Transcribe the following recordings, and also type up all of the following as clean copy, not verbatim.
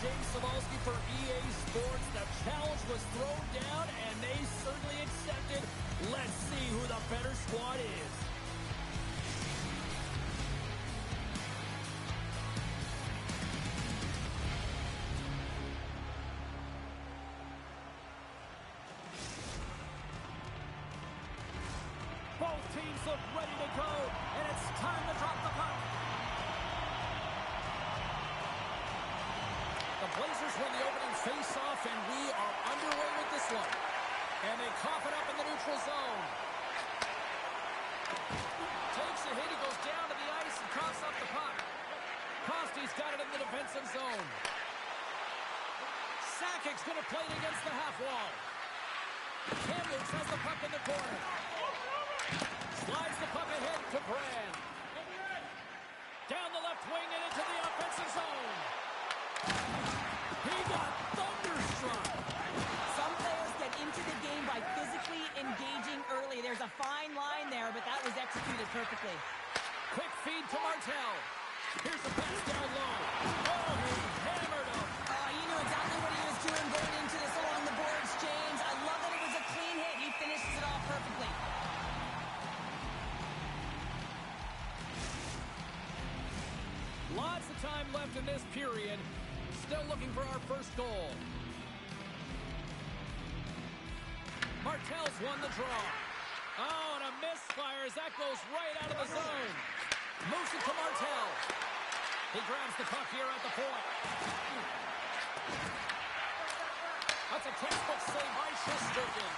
James Cebulski for EA Sports. The challenge was thrown down, and they certainly accepted. Let's see who the better squad is. Both teams look ready to go, and it's time to drop the puck. The Blazers win the opening face-off, and we are underway with this one. And they cough it up in the neutral zone. Takes a hit, he goes down to the ice and coughs up the puck. Kosty's got it in the defensive zone. Sakic's going to play it against the half wall. Kamloops has the puck in the corner. Slides the puck ahead to Brand. Down the left wing and into the offensive zone. He got thunderstruck. Some players get into the game by physically engaging early. There's a fine line there, but that was executed perfectly. Quick feed to Martel. Here's the pass down low. Oh, he hammered him. He knew exactly what he was doing going into this along the boards, James. I love that it was a clean hit. He finishes it off perfectly. Lots of time left in this period. Still looking for our first goal. Martel's won the draw. Oh, and a misfire as that goes right out of the zone. Moves it to Martel. He grabs the puck here at the point. That's a textbook save by Shesterkin.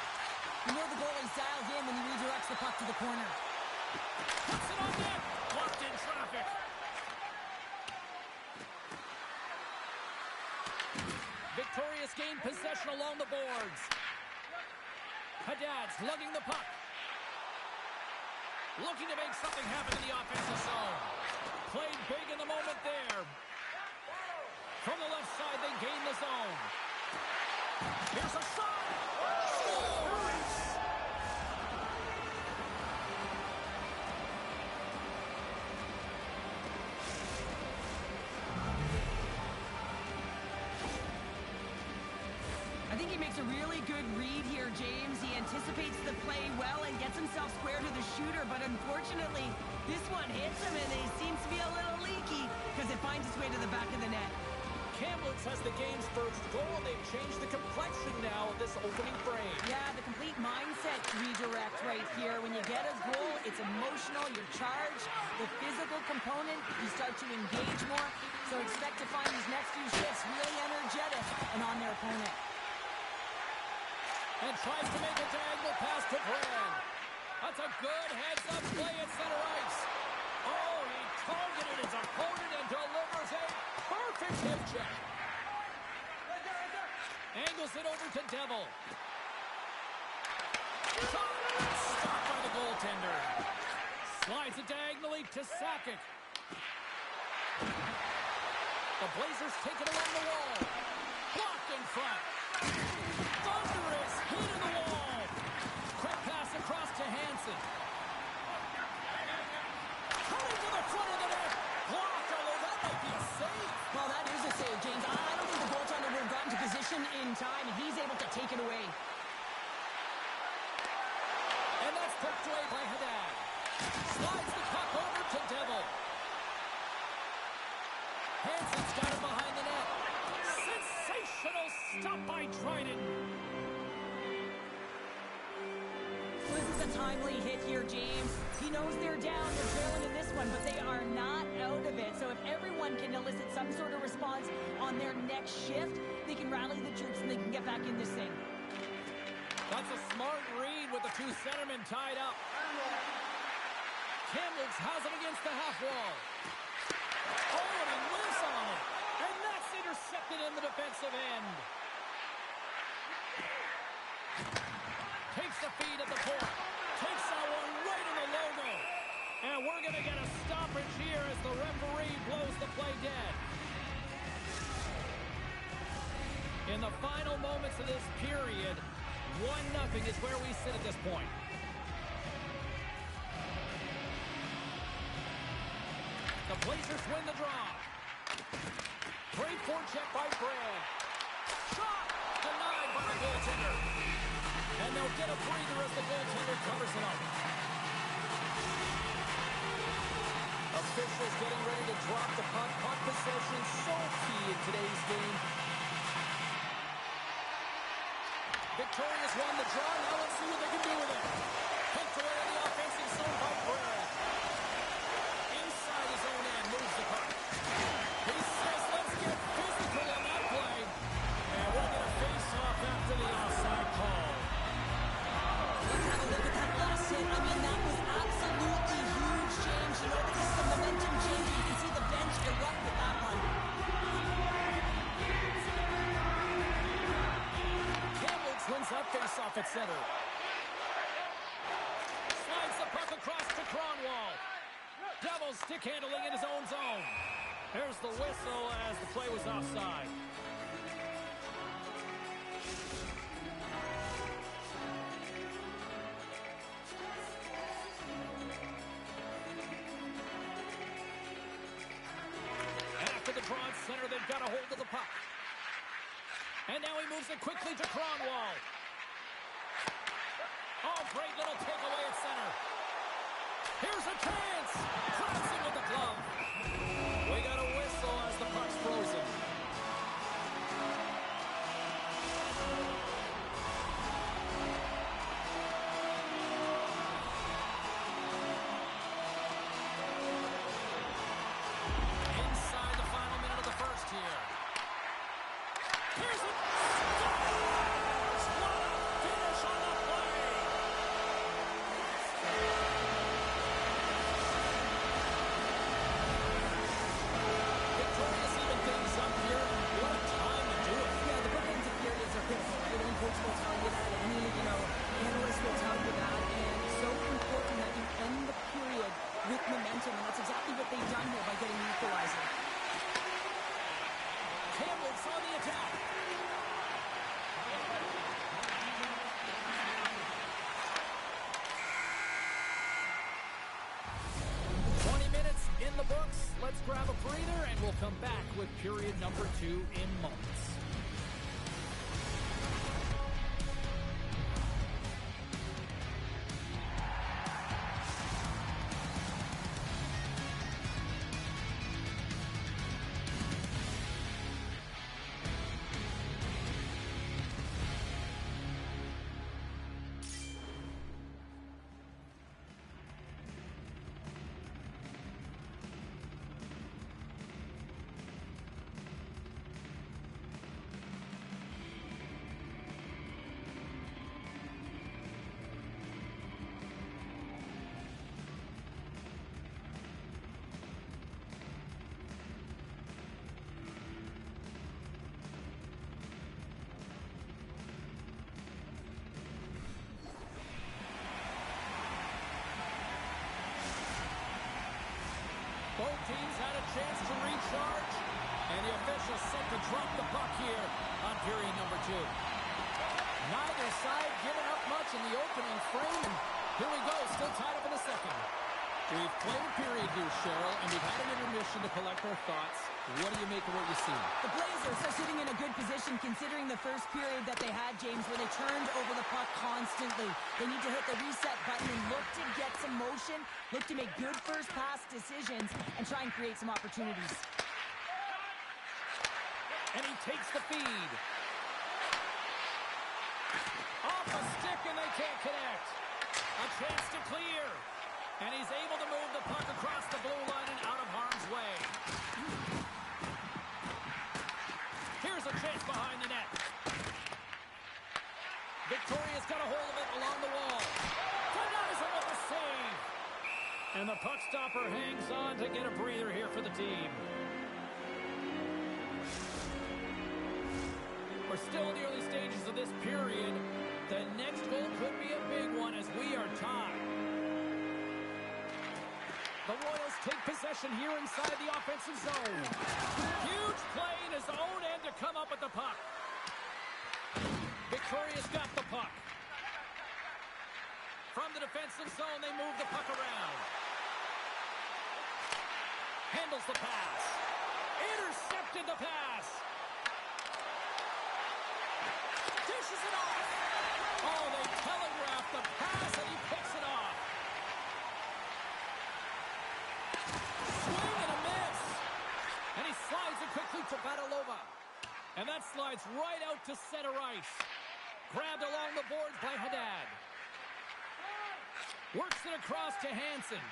You know the goalie's dialed in when he redirects the puck to the corner. Puts it on net. Blocked in traffic. Victorious gain possession along the boards. Haddad's lugging the puck. Looking to make something happen in the offensive zone. Played big in the moment there. From the left side, they gain the zone. Here's a shot. Scores! I think he makes a really good read here, James. He anticipates the play well and gets himself square to the shooter, but unfortunately, this one hits him and he seems to be a little leaky because it finds its way to the back of the net. Kamloops has the game's first goal. They've changed the complexion now of this opening frame. Yeah, the complete mindset redirect right here. When you get a goal, it's emotional, you're charged. The physical component, you start to engage more. So expect to find these next few shifts really energetic and on their opponent. And tries to make a diagonal pass to Brand. That's a good heads-up play at center ice. Oh, he targeted his opponent and delivers a perfect hip check. Angles it over to Devil. Stopped by the goaltender. Slides it diagonally to Sakic. The Blazers take it along the wall. Blocked in front. Thunderous hit in the wall. Quick pass across to Hansen. Coming to the front of the net. Blocked, although that might be a save. Well, that is a save, James. I don't think the goaltender would have gotten to position in time, and he's able to take it away. And that's poked away by Haddad. Slides the puck over to Devil. Hansen's got it behind the net. Sensational stop by Dryden. This is a timely hit here, James. He knows they're down, they're trailing in this one, but they are not out of it. So if everyone can elicit some sort of response on their next shift, they can rally the troops and they can get back in this thing. That's a smart read with the two centermen tied up. Kamloops has him against the half wall. Oh, and he whiffs on it. And that's intercepted in the defensive end. Takes the feed at the point. Takes that one right in the logo. And we're going to get a stoppage here as the referee blows the play dead. In the final moments of this period, 1-0 is where we sit at this point. The Blazers win the draw. Great forecheck by Brand. Shot! Denied by the goaltender. And they'll get a breather as the goaltender covers it up. Officials getting ready to drop the puck. Puck possession so key in today's game. Victorious won the draw. Now let's see what they can do with it. Picked away in the offensive zone by Brad. Inside his own end, moves the puck. He says, let's get physical on that play. And we'll get a face-off after the offside call. Let's have a look at that last hit. I mean, that was absolutely huge, James. You know, this is the momentum change. You can see the bench erupt with that one. Wins that face-off at center. Slides the puck across to Cronwall. Devils stick handling in his own zone. There's the whistle as the play was offside. After the draw at center, they've got a hold of the puck. And now he moves it quickly to Cronwall. Oh, great little takeaway at center. Here's a chance. Crossing with the glove. We got a whistle as the puck's frozen. Inside the final minute of the first here. Here's it. Scores! What a finish on the play! Victorious even things up here. What a time to do it. Yeah, the bookends of periods are critical, right? Any coach will tell you that. Any, analyst will tell you that. And it's so important that you end the period with momentum. And that's exactly what they've done here by getting the equalizer. Campbell's on the attack. In the books, let's grab a breather and we'll come back with period number 2 in moments. Both teams had a chance to recharge, and the officials set to drop the puck here on period number 2. Neither side giving up much in the opening frame. Here we go, still tied up in the second. We've played a period here, Cheryl, and we've had an intermission to collect our thoughts. What do you make of what you see? The Blazers are sitting in a good position considering the first period that they had, James, where they turned over the puck constantly. They need to hit the reset button and look to get some motion, look to make good first pass decisions, and try and create some opportunities. And he takes the feed. Off a stick, and they can't connect. A chance to clear. And he's able to move the puck across the blue line and out of harm's way. Here's a chance behind the net. Victoria's got a hold of it along the wall. Denies him with a save. And the puck stopper hangs on to get a breather here for the team. We're still in the early stages of this period. The next goal could be a big one as we are tied. The Royals take possession here inside the offensive zone. Huge play in his own end to come up with the puck. Victoria's got the puck. From the defensive zone, they move the puck around. Handles the pass. Intercepted the pass. Dishes it off. Oh, they telegraphed the pass, and he picks it off. Swing and a miss. And he slides it quickly to Badalova. And that slides right out to center ice. Grabbed along the boards by Haddad. Works it across to Hansen.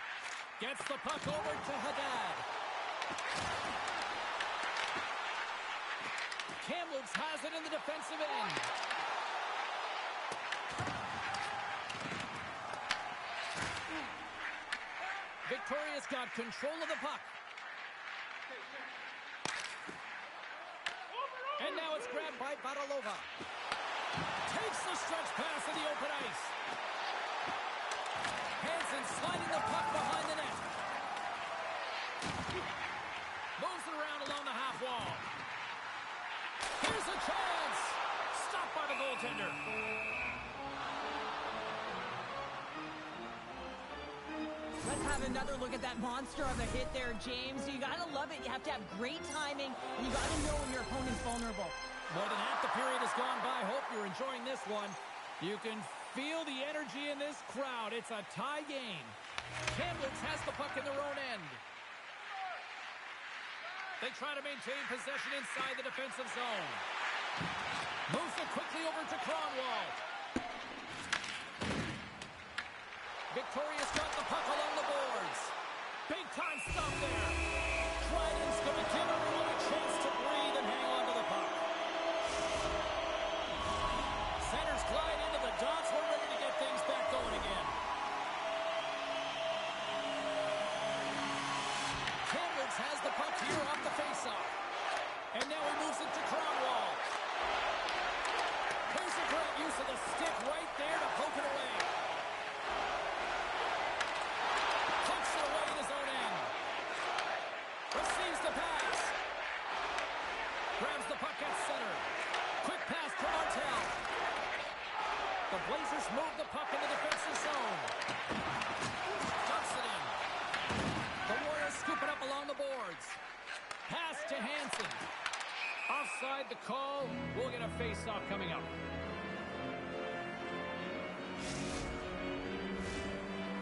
Gets the puck over to Haddad. Kamloops has it in the defensive end. Victoria's got control of the puck. And now it's grabbed by Badalova. Takes the stretch pass in the open ice. Hansen sliding the puck behind the net. Moves it around along the half wall. Here's a chance. Stopped by the goaltender. Let's have another look at that monster of a hit there, James. You gotta love it. You have to have great timing, and you gotta know when your opponent's vulnerable. More than half the period has gone by. Hope you're enjoying this one. You can feel the energy in this crowd. It's a tie game. Kamloops has the puck in their own end. They try to maintain possession inside the defensive zone. Moves it quickly over to Kronwall. Victoria's got the puck along the boards. Big time stop there. Dryden's going to give everyone a chance to breathe and hang on to the puck. Centers glide into the dots. We're ready to get things back going again. Kamloops has the puck here off the faceoff. And now he moves it to Kronwall. Here's a great use of the stick right there to poke it away. Takes it away in his own end. Receives the pass. Grabs the puck at center. Quick pass to Martel. The Blazers move the puck in the defensive zone. Dumps it in. The Warriors scoop it up along the boards. Pass to Hansen. Offside the call. We'll get a face-off coming up.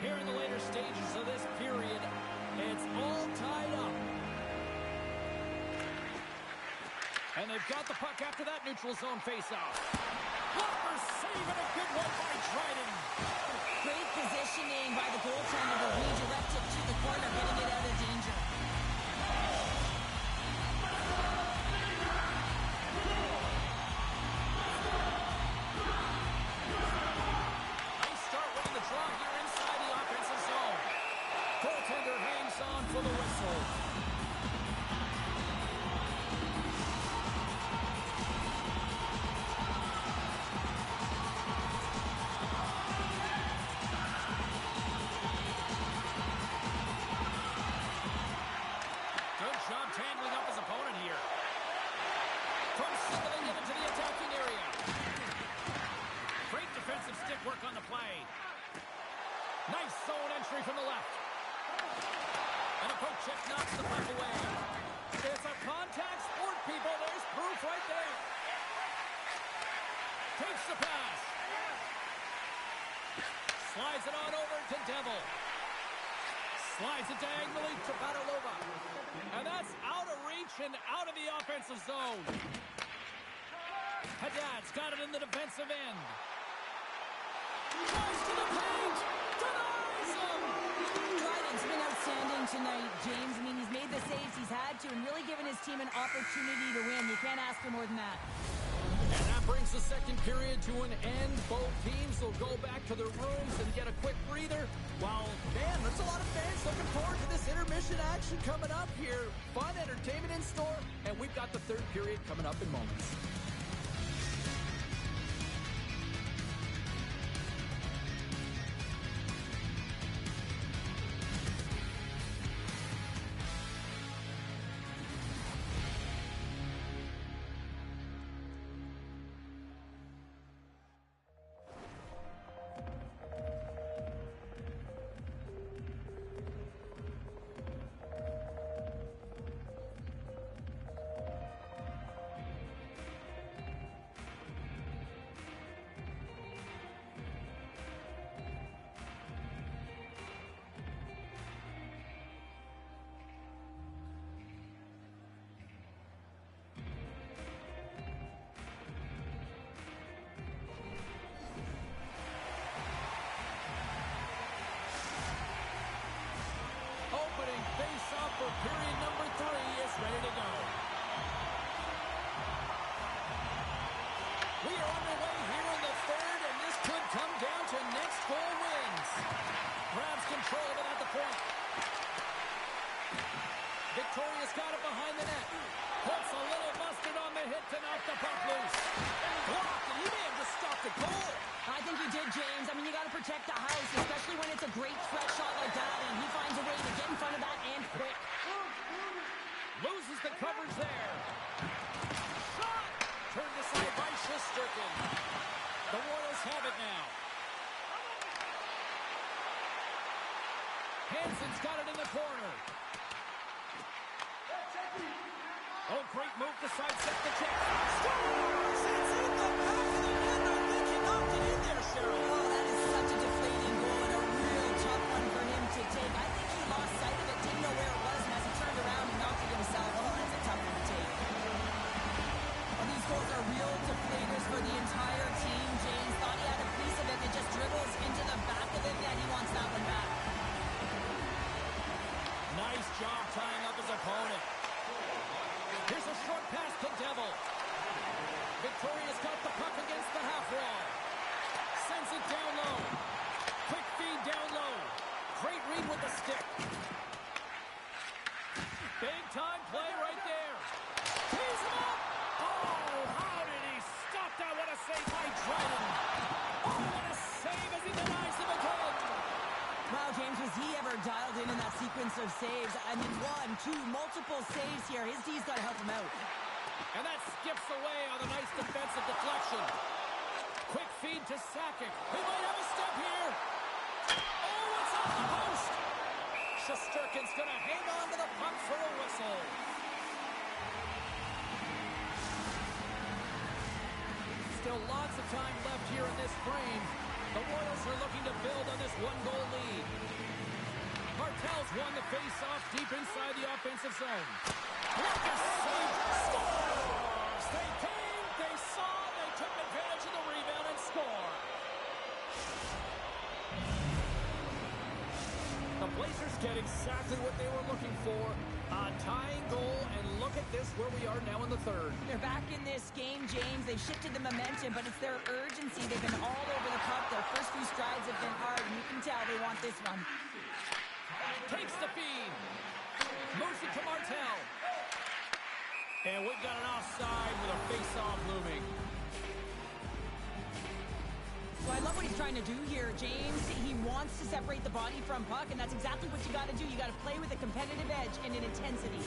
Here in the later stages of this period, it's all tied up. And they've got the puck after that neutral zone face-off. Blocker save and a good one by Dryden. Great positioning by the goaltender to redirect it to the corner, getting it out of danger. Nice start winning the draw here inside the offensive zone. Goaltender hangs on for the whistle. Good job tangling up his opponent here. From singling it into the attacking area. Great defensive stick work on the play. Nice zone entry from the left. And a poke check knocks the puck away. It's a contact sport, people. There's proof right there. Takes the pass. Slides it on over to Devil. Slides it diagonally to Badalova. And that's out of reach and out of the offensive zone. Haddad's got it in the defensive end. Tries to the paint. Denies him. Dryden's been outstanding tonight, James. I mean, he's made the saves he's had to and really given his team an opportunity to win. You can't ask for more than that. And that brings the second period to an end. Both teams will go back to their rooms and get a quick breather. Well, man, there's a lot of fans looking forward to this intermission action coming up here. Fun entertainment in store, and we've got the third period coming up in moments. Victoria's got it behind the net. Puts a little mustard on the hit to knock the puck loose. Blocked, and he may have just stopped the goal. I think you did, James. I mean, you got to protect the house, especially when it's a great threat shot like that, and he finds a way to get in front of that and quick. Loses the coverage there. Shot! Turned aside by Shesterkin. The Royals have it now. Hansen's got it in the corner. Oh, great move to sidestep the check. Scores! It's in the back of the net. I think he knocked it in there, Cheryl. Oh, that is such a deflating goal and a real tough one for him to take. I think he lost sight of it, didn't know where it was, and as he turned around and knocked it himself, oh, that's a tough one to take. Well, these goals are real deflators for the entire team. James thought he had a piece of it. It just dribbles into the back of it. Yeah, he wants that one back. Nice job tying up his opponent. Here's a short pass to Devil. Victoria's got the puck against the half wall. Sends it down low. Quick feed down low. Great read with the stick. Big time play right there. Tees him up. Oh, how did he stop that? What a save by Dryden. Oh, what a save as he denies him again. Wow, James, was he ever dialed in that sequence of saves? I mean, one, two, multiple saves here. His D's got to help him out. And that skips away on a nice defensive deflection. Quick feed to Sakic. He might have a step here. Oh, it's off the post. Shesterkin's going to hang on to the puck for a whistle. Still lots of time left here in this frame. The Royals are looking to build on this one-goal lead. Martel's won the face-off deep inside the offensive zone. What a save! Scores! They came, they saw, they took advantage of the rebound and score. The Blazers get exactly what they were looking for. A tying goal, and look at this, where we are now in the third. They're back in this game, James. They've shifted the momentum, but it's their urgency. They've been all over the puck. Their first few strides have been hard, and you can tell they want this one. Takes the feed. Moves it to Martel. And we've got an offside with a face-off looming. So I love what he's trying to do here, James. He wants to separate the body from puck, and that's exactly what you got to do. You got to play with a competitive edge and an intensity.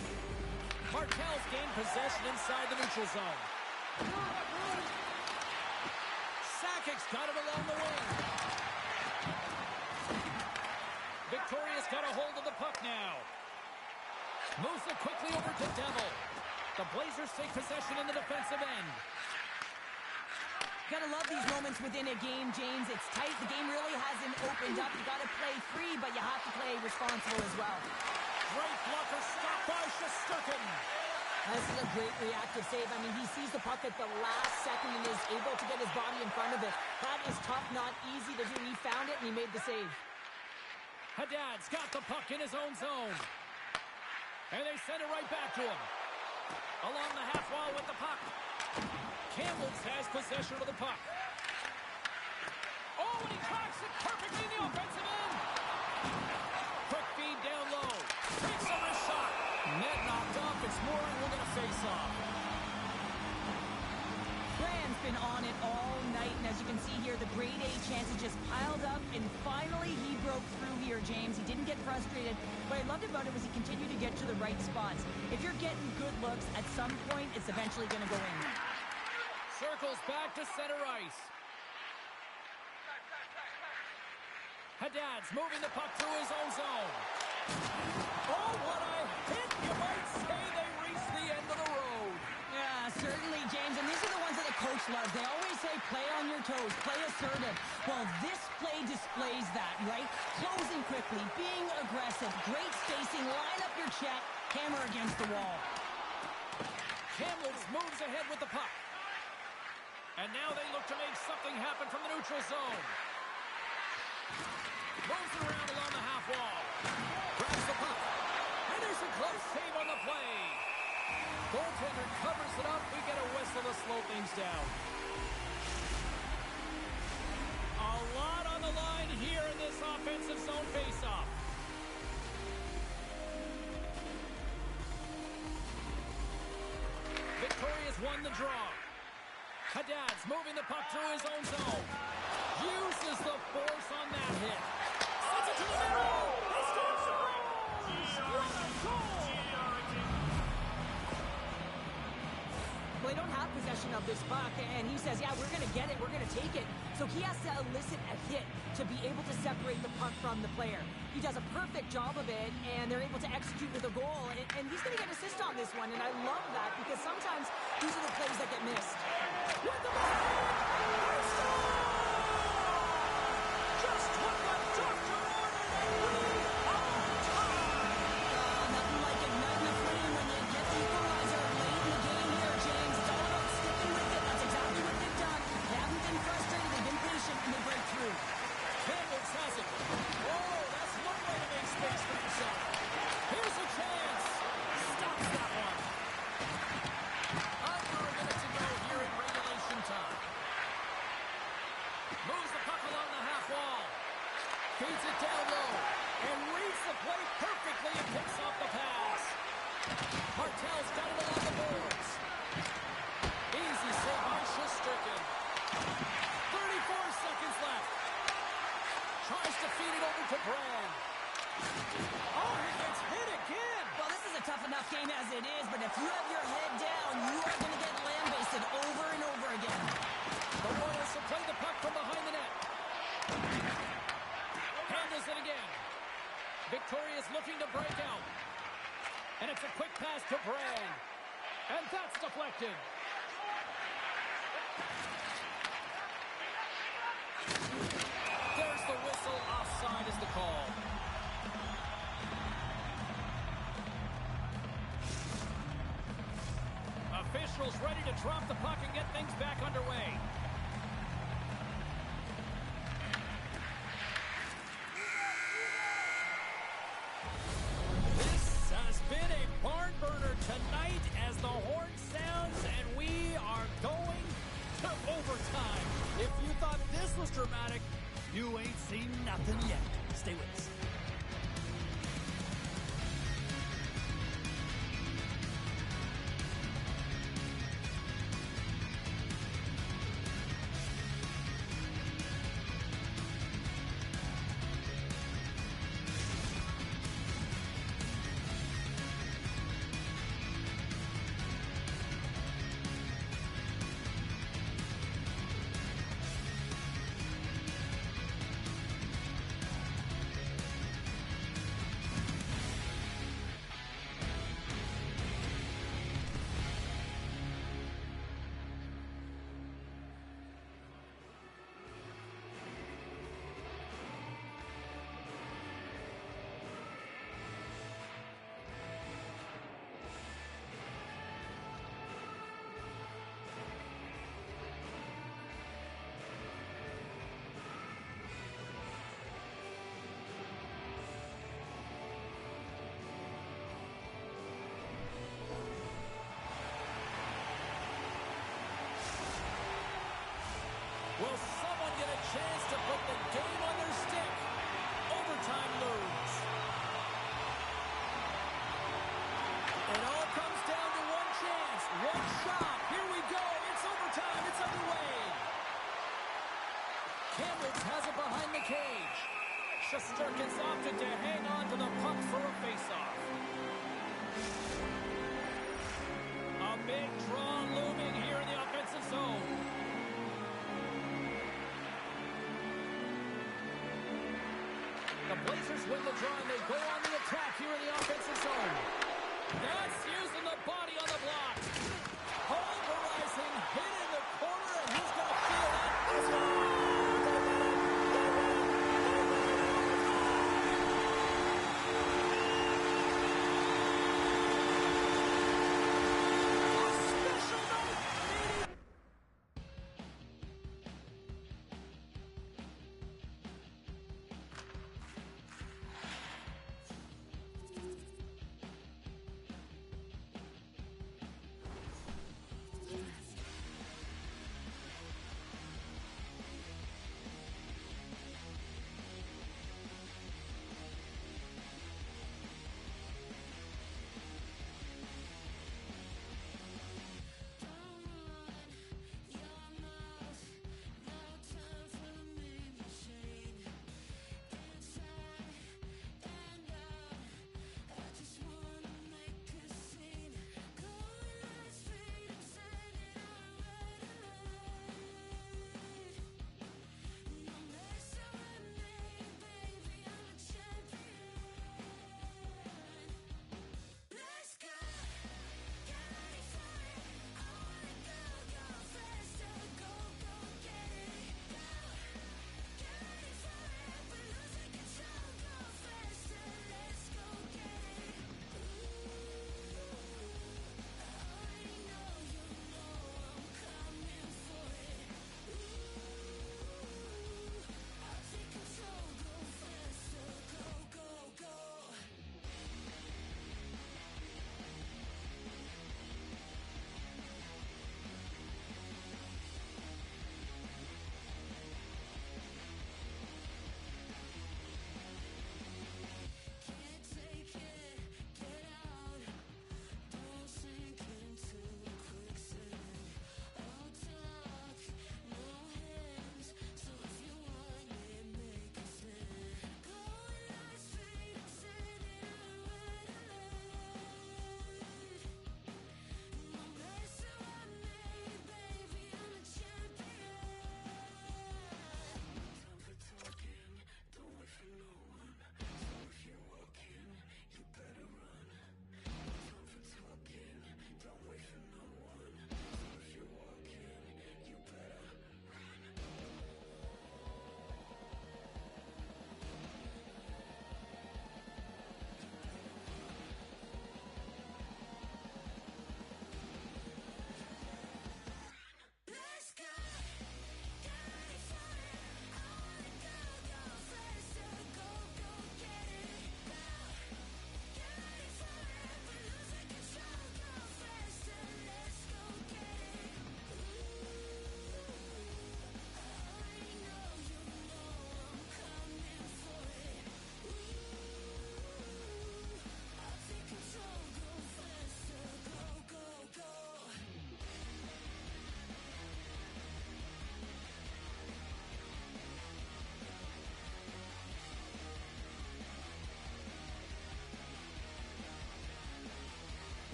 Martel's gained possession inside the neutral zone. Sakic's got it along the wing. Victoria's got a hold of the puck now. Moves it quickly over to Devil. The Blazers take possession in the defensive end. Gotta love these moments within a game, James. It's tight. The game really hasn't opened up. You gotta play free, but you have to play responsible as well. Great blocker stop by Shesterkin. This is a great reactive save. I mean, he sees the puck at the last second and is able to get his body in front of it. That is tough, not easy to do. He found it, and he made the save. Haddad's got the puck in his own zone. And they send it right back to him. Along the half wall with the puck. Campbell has possession of the puck. Oh, and he tracks it perfectly in the offensive end. Quick feed down low. Takes on a shot. Net knocked off. It's Mooring. We're going to face off. Brand's been on it all night, and as you can see here, the grade A chances just piled up, and finally he broke through here, James. He didn't get frustrated. What I loved about it was he continued to get to the right spots. If you're getting good looks, at some point, it's eventually going to go in. Circles back to center ice. Haddad's moving the puck through his own zone. Oh, what a hit! You might say they reached the end of the road. Yeah, certainly, James. And these are the ones that the coach loves. They always say, play on your toes, play assertive. Well, this play displays that, right? Closing quickly, being aggressive, great spacing, line up your check, hammer against the wall. Campbell moves ahead with the puck. And now they look to make something happen from the neutral zone. Moves around along the half wall. Grabs the puck. And there's a close save on the play. Goaltender covers it up. We get a whistle to slow things down. A lot on the line here in this offensive zone faceoff. won the draw. Haddad's moving the puck through his own zone. Uses the force on that hit. Sends it to the middle. He scores! What a goal! Well, they don't have possession of this puck, and he says, yeah, we're going to get it, we're going to take it. So he has to elicit a hit to be able to separate the puck from the player. He does a perfect job of it, and they're able to execute with a goal, and he's going to get an assist on this one, and I love that because sometimes these are the plays that get missed. With the just what the doctor ordered, and we are tied! Nothing like igniting a flame when you get the equalizer late in the game here, James. It's all about sticking with it. That's exactly what they've done. They haven't been frustrated. They've been patient, and they break through. Campbell has it. Oh, that's one way to make space for himself. Here's a chance. Stops that one. Under a minute to go here in regulation time. Moves the puck along the half wall. Feeds it down low. And reads the play perfectly and picks off the pass. Martel's got it along the boards. Easy save by Shesterkin. 34 seconds left. Tries to feed it over to Brand. Oh, he gets hit again. Well, this is a tough enough game as it is, but if you have your head down, you are going to get lambasted over and over again. The Royals will play the puck from behind the net. Handles it again. Victoria's looking to break out. And it's a quick pass to Brand. And that's deflected. There's the whistle. Offside is the call. Officials ready to drop the puck and get things back underway. This has been a barn burner tonight as the horn sounds and we are going to overtime. If you thought this was dramatic, you ain't seen nothing yet. Stay with us. Will someone get a chance to put the game on their stick? Overtime lose. It all comes down to one chance, one shot. Here we go. It's overtime. It's underway. Campbell has it behind the cage. Shesterkin's opted to hang on to the puck for a faceoff. A big draw looming here in the offensive zone. The Blazers win the draw and they go on the attack here in the offensive zone. That's using the body on the block. Pulverizing, hit in the corner, and he's going to feel that.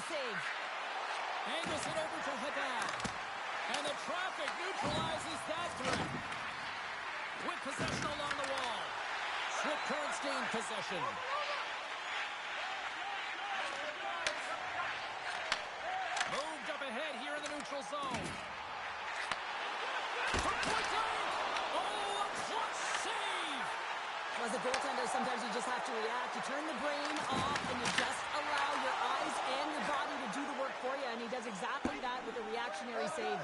save. Angles it over to Haddad. And the traffic neutralizes that threat. With possession along the wall. Swift Currents gain possession. Moved up ahead here in the neutral zone. From point blank. Oh, a clutch save. As a goaltender, sometimes you just have to react. You turn the brain off and you just allow your eyes and your body to do the work for you. And he does exactly that with a reactionary save.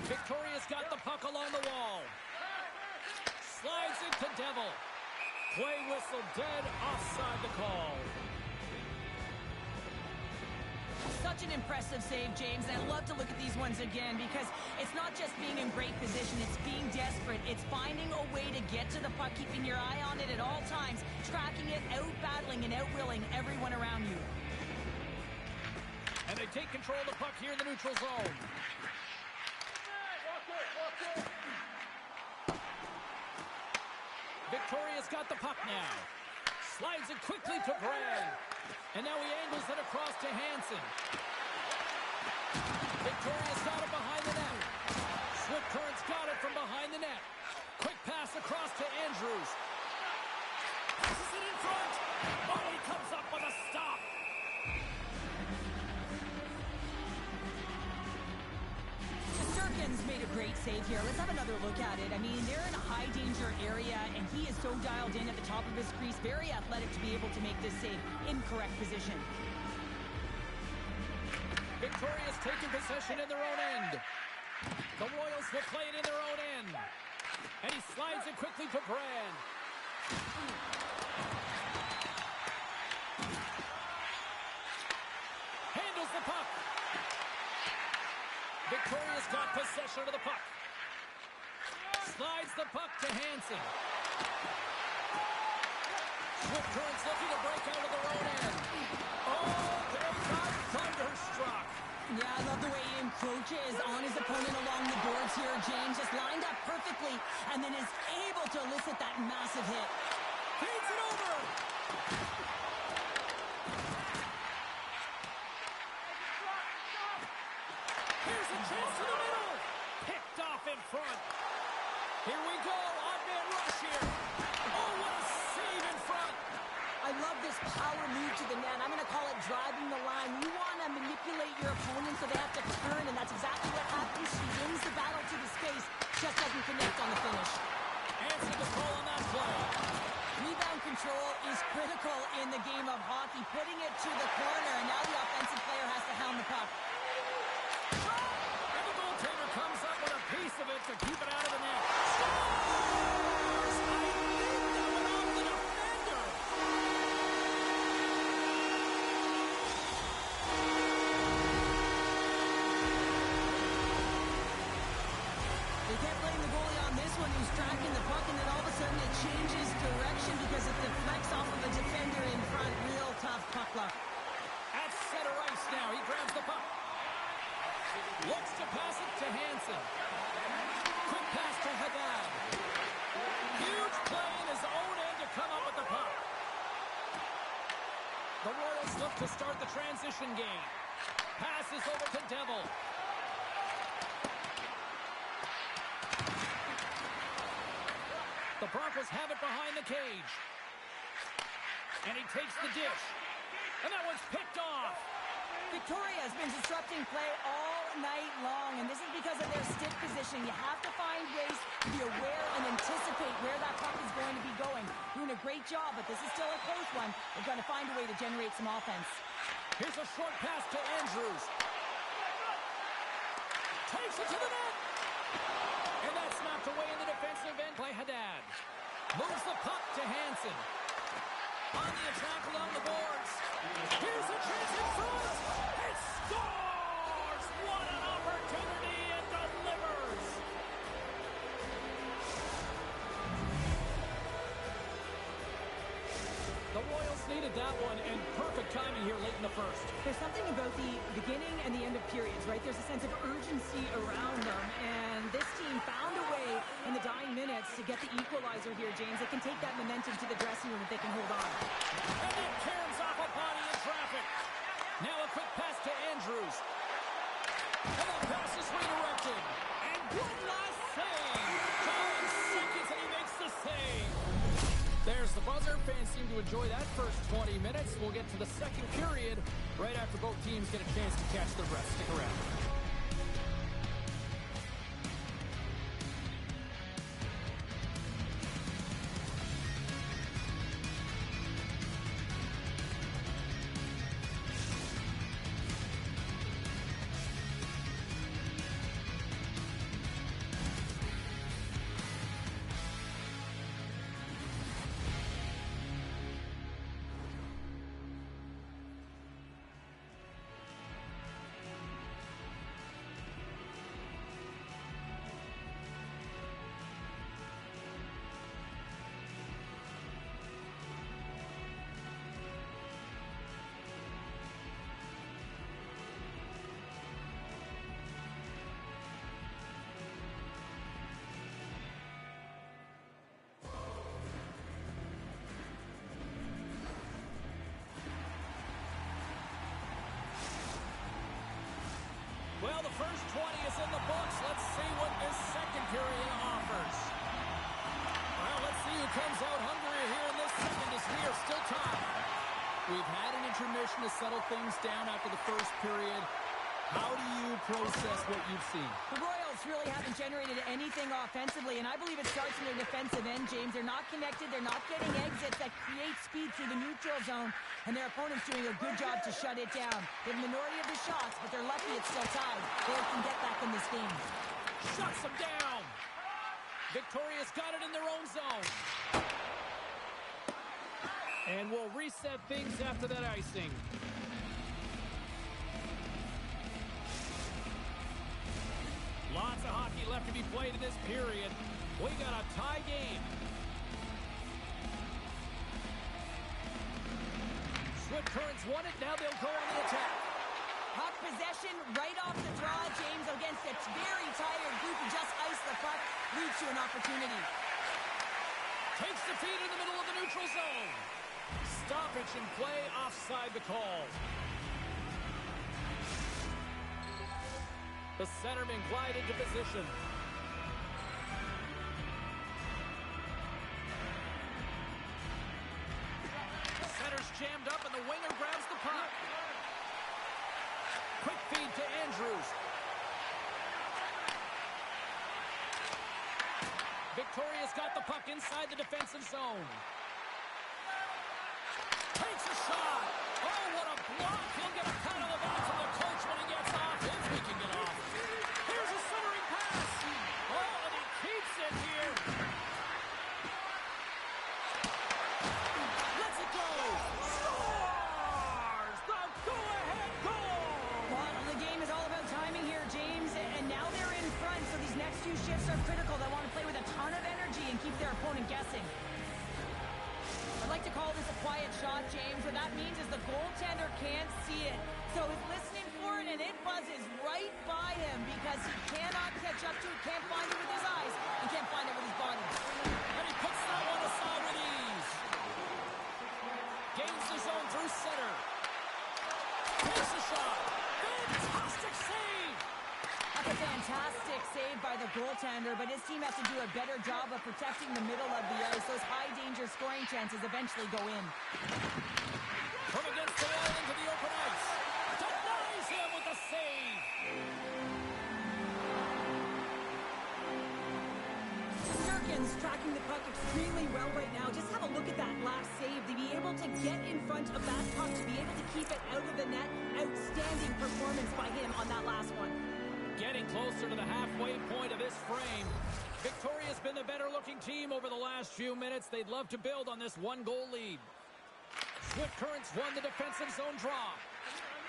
Victoria's got the puck along the wall. Slides into Devil. Play whistle dead, offside the call. Such an impressive save, James, and I love to look at these ones again because it's not just being in great position, it's being desperate. It's finding a way to get to the puck, keeping your eye on it at all times, tracking it, out-battling and out-willing everyone around you. And they take control of the puck here in the neutral zone. Victoria's got the puck now. Slides it quickly to Brand. And now he angles it across to Hansen. Victoria's got it behind the net. Swift Currents got it from behind the net. Quick pass across to Andrews. Passes it in front. Oh, he comes up with a stop. Sturgeon's made a great save here. Let's have another look at it. I mean, they're in a high-danger area, and he is so dialed in at the top of his crease. Very athletic to be able to make this save in correct position. Victoria's taking possession in their own end. The Royals will play it in their own end. And he slides it quickly to Brand. Handles the puck. Victoria's got possession of the puck. Slides the puck to Hansen. Swift Currents looking to break out of their own end. Oh, they got thunderstruck. Yeah, I love the way he encroaches on his opponent along the boards here, James. Just lined up perfectly and then is able to elicit that massive hit. Feeds it over. Here's a chance to the middle. Picked off in front. Here we go. Odd-man rush here. Oh, what a save in front. I love this power move to the net. I'm going to call it driving the line. You want to manipulate your opponent so they have to turn, and that's exactly what happens. She wins the battle to the space, just doesn't connect on the finish. Answer the call on that play. Rebound control is critical in the game of hockey. Putting it to the corner, and now the offensive player has to hound the puck. And the goaltender comes up with a piece of it to keep it out of the net. Scores! I think that went off the defender. They kept playing the goalie on this one, who's tracking the puck, and then all of a sudden it changes direction because it deflects off of a defender in front. Real tough puck luck. At center ice now, he grabs the puck. Looks to pass it to Hansen. Quick pass to Haddad. Huge play in his own end to come up with the puck. The Royals look to start the transition game. Passes over to Devil. The Broncos have it behind the cage. And he takes the dish. And that one's picked off. Victoria has been disrupting play all night long, and this is because of their stiff position. You have to find ways to be aware and anticipate where that puck is going to be going. Doing a great job, but this is still a close one. They're going to find a way to generate some offense. Here's a short pass to Andrews. Takes it to the net. And that's knocked away in the defensive end by Haddad. Moves the puck to Hansen. On the attack along the boards. Here's a chance in front. It scores! What an opportunity and delivers! The Royals needed that one, and perfect timing here late in the first. There's something about the beginning and the end of periods, right? There's a sense of urgency around them, and this team found a way in the dying minutes to get the equalizer here, James. They can take that momentum to the dressing room if they can hold on. And it caroms off a body in traffic. seem to enjoy that first 20 minutes. We'll get to the second period right after both teams get a chance to catch their breath. Stick around. Well, the first 20 is in the books. Let's see what this second period offers. Well, let's see who comes out hungrier here in this second as we are still tied. We've had an intermission to settle things down after the first period. How do you process what you've seen? The Royals really haven't generated anything offensively, and I believe it starts in their defensive end, James. They're not connected. They're not getting exits that create speed through the neutral zone, and their opponent's doing a good job to shut it down. They have the minority of the shots, but they're lucky it's still tied. They can get back in this game. Shuts them down. Victoria's got it in their own zone. And we'll reset things after that icing. Lots of hockey left to be played in this period. We got a tie game. Swift Currents won it. Now they'll go on the attack. Puck possession right off the draw, James, against a very tired group who just iced the puck, leads to an opportunity. Takes the feed in the middle of the neutral zone. Stoppage in play, offside the call. The centerman glide into position. The center's jammed up and the winger grabs the puck. Quick feed to Andrews. Victoria's got the puck inside the defensive zone. Takes a shot. Oh, what a block. He'll get a pat on the back from the coach when he gets off. If he can get off. Here's a centering pass. Oh, and he keeps it here. Let's it go. Scores the go-ahead goal. Well, the game is all about timing here, James, and now they're in front, so these next few shifts are critical. They want to play with a ton of energy and keep their opponent guessing. I'd like to call this a quiet shot, James. What that means is the goaltender can't see it. So he's listening for it, and it buzzes right by him because he cannot catch up to it, can't find it with his eyes, and can't find it with his body. And he puts that one aside with ease. Gains the zone through center. Takes a shot. Fantastic save. That's a fantastic save by the goaltender, but his team has to do a better job of protecting the middle of the ice. Those high-danger scoring chances eventually go in. From against the wall into the open ice. Denies him with the save. Sturkin's tracking the puck extremely well right now. Just have a look at that last save. To be able to get in front of that puck, to be able to keep it out of the net, outstanding performance by him on that last one. Getting closer to the halfway point of this frame. Victoria's been the better-looking team over the last few minutes. They'd love to build on this one-goal lead. Swift Currents won the defensive zone draw.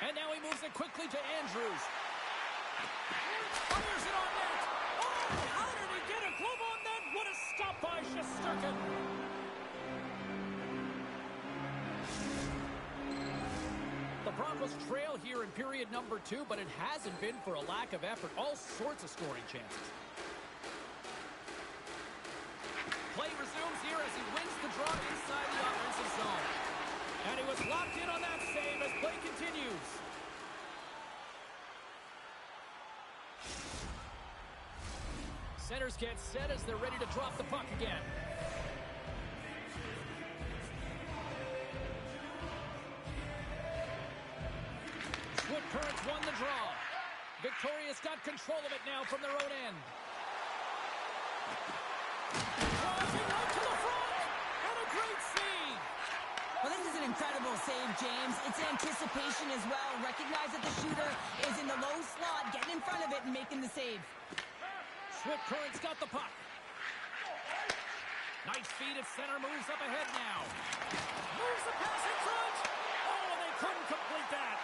And now he moves it quickly to Andrews. Fires it on net. Oh, how did he get a glove on net? What a stop by Shesterkin. The Broncos trail here in period number 2, but it hasn't been for a lack of effort. All sorts of scoring chances. Play resumes here as he wins the draw inside the offensive zone. And he was locked in on that save as play continues. Centers get set as they're ready to drop the puck again. won the draw. Victoria's got control of it now from their own end. Crossing right to the front. And a great save. Well, this is an incredible save, James. It's anticipation as well. Recognize that the shooter is in the low slot, getting in front of it and making the save. Swift Current's got the puck. Nice feed at center, moves up ahead now. Moves the pass in front. Oh, and they couldn't complete that.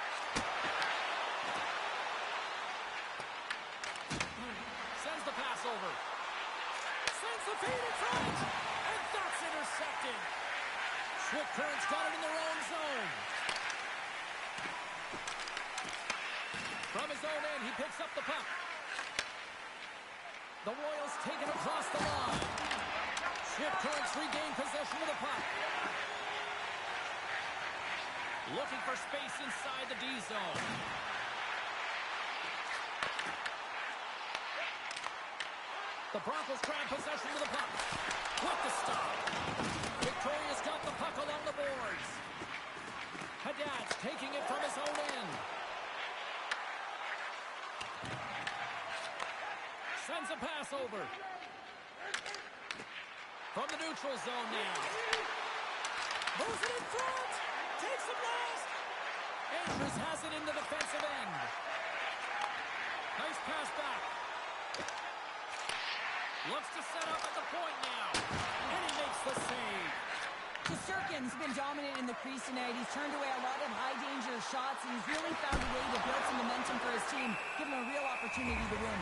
Sends the pass over. Sends the feed in front. And that's intercepted. Swift Current's got it in their own zone. From his own end, he picks up the puck. The Royals take it across the line. Swift Currents regain possession of the puck. Looking for space inside the D zone. The Broncos grab possession of the puck. With the stop. Victoria's got the puck along the boards. Haddad's taking it from his own end. Sends a pass over. From the neutral zone now. Moves it in front. Takes the blast. Andrews has it in the defensive end. Nice pass back. Looks to set up at the point now. And he makes the save. Shesterkin's been dominant in the crease tonight. He's turned away a lot of high-danger shots, and he's really found a way to build some momentum for his team, give him a real opportunity to win.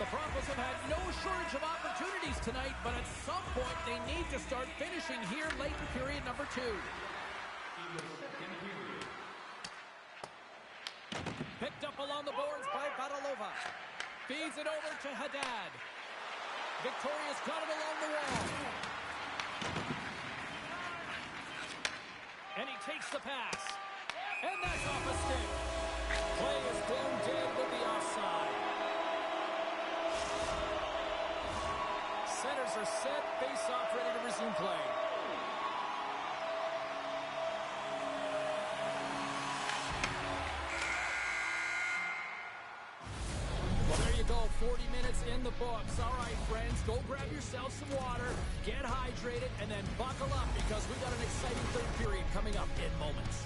The Broncos have had no shortage of opportunities tonight, but at some point they need to start finishing here late in period number 2. Picked up along the boards by Badalova. Feeds it over to Haddad. Victoria's got it along the wall. And he takes the pass. And that's off a stick. Play is blown dead with the offside. Centers are set, face-off ready to resume play. Well, there you go, 40 minutes in the books. All right, friends, go grab yourself some water, get hydrated, and then buckle up because we got an exciting third period coming up in moments.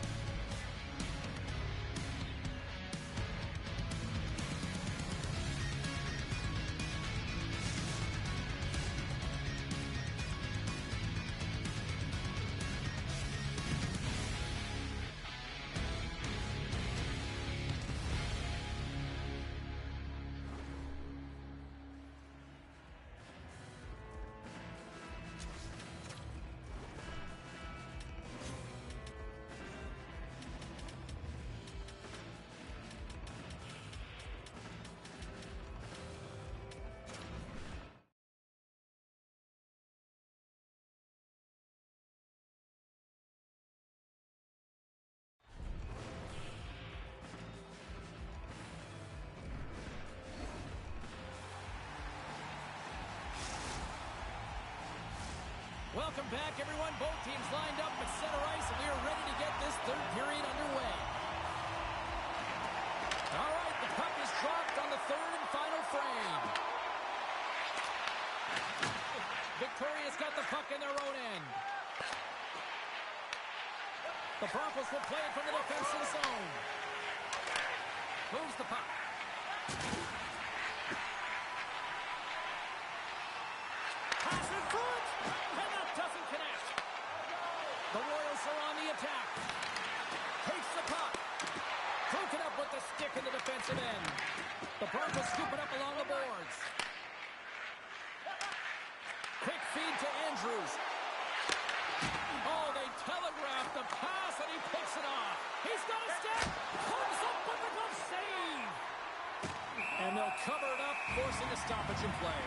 Welcome back, everyone. Both teams lined up at center ice, and we are ready to get this third period underway. All right, the puck is dropped on the third and final frame. Victoria's got the puck in their own end. The Broncos will play it from the defensive zone. Moves the puck. Pass in front, and that doesn't connect. The Royals are on the attack. Takes the puck. Broken up with the stick in the defensive end. The Broncos scoop it up along the boards. Quick feed to Andrews. Oh, they telegraphed the pass, and he picks it off. He's got a step. Comes up with a glove save. And they'll cover it up, forcing a stoppage in play.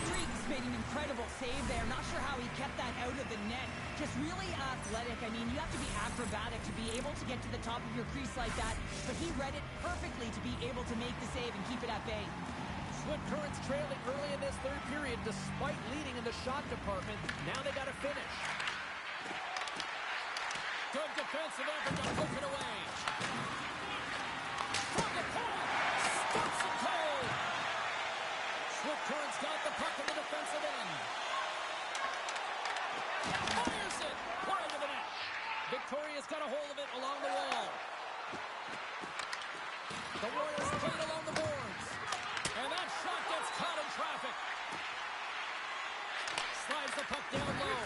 Streaks made an incredible save there. Not sure how he kept that out of the net. Just really athletic. I mean, you have to be acrobatic to be able to get to the top of your crease like that. But he read it perfectly to be able to make the save and keep it at bay. Swift Currents trailing early in this third period despite leading in the shot department. Now they got to finish. Good defensive effort to poke it away. From the point, stops it cold. Swift Currents got the puck in the defensive end. Fires it wide of the net. Victoria's got a hold of it along the wall. The Royals played along the boards. And that shot gets caught in traffic. Slides the puck down low.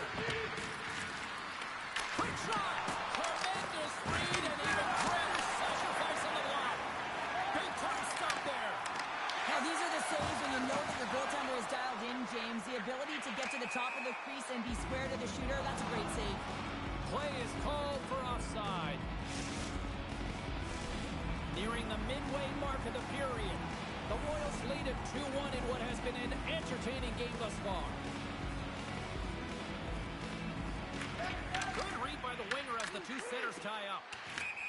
Quick shot. Tremendous read and even greater sacrifice on the block. Big time stop there. Now, these are the saves when you know that your goaltender is dialed in, James. The ability to get to the top of the crease and be square to the shooter, that's a great save. Play is called for offside. Nearing the midway mark of the period. The Royals lead at 2-1 in what has been an entertaining game thus far. Good read by the winger as the two centers tie up.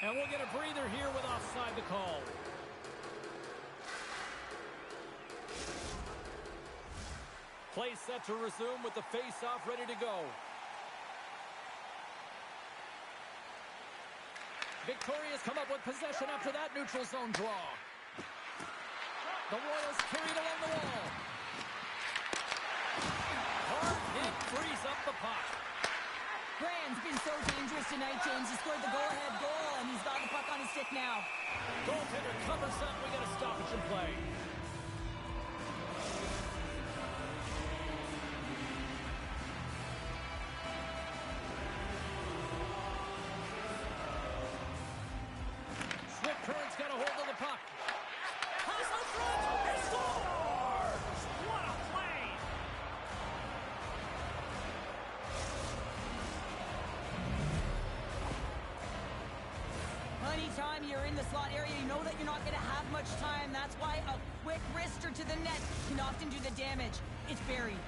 And we'll get a breather here with offside the call. Play set to resume with the face-off ready to go. Victoria's come up with possession after that neutral zone draw. The Royals carried along the wall. Hard hit frees up the puck. Brand's been so dangerous tonight, James. He scored the go-ahead goal, and he's got the puck on his stick now. Goaltender covers up. We got a stoppage in play. Swift Currents got a hold of the puck. Pass up front. He scores! What a play! Anytime you're in the slot area, you know that you're not going to have much time. That's why a quick wrister to the net can often do the damage. It's buried.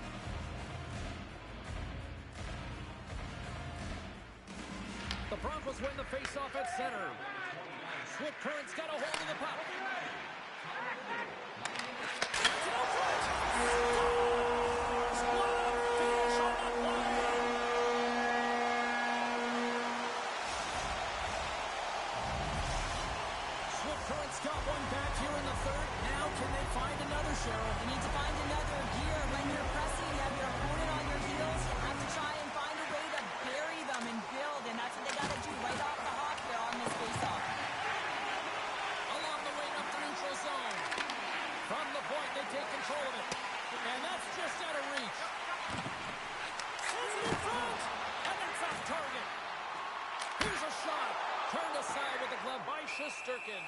The Broncos win the face-off at center. Swift Currents got a hold of the puck. Swift Currents got one back here in the third. Now can they find another, Cheryl? You need to find another gear. When you're pressing, you have your opponent on your heels. You have to try and find a way to bury them and build, and that's what they got to do right off the hop here on this face-off. Along the wing up the neutral zone. From the point, they take control of it. And that's just out of reach. Sends it in front. And that's off target. Here's a shot. Turned aside with the glove by Shesterkin.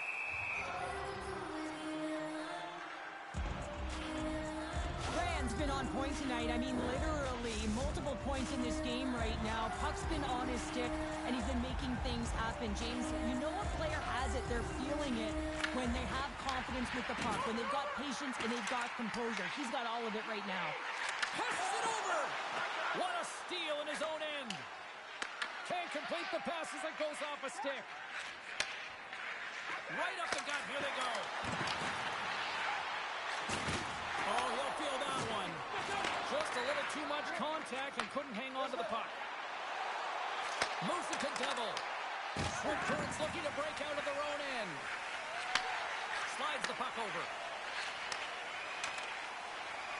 Brand's been on point tonight. I mean, literally, multiple points in this game right now. Puck's been on his stick, and he's been making things happen. James, you know a player has it. They're feeling it when they have confidence with the puck, when they've got patience and they've got composure. He's got all of it right now. Passes it over. What a steal in his own end. Can't complete the pass as it goes off a stick. Right up the gut. Here they go. Oh, he'll feel that one. Just a little too much contact and couldn't hang on to the puck. Moves it to Devil. Swift Currents looking to break out of their own end. Slides the puck over.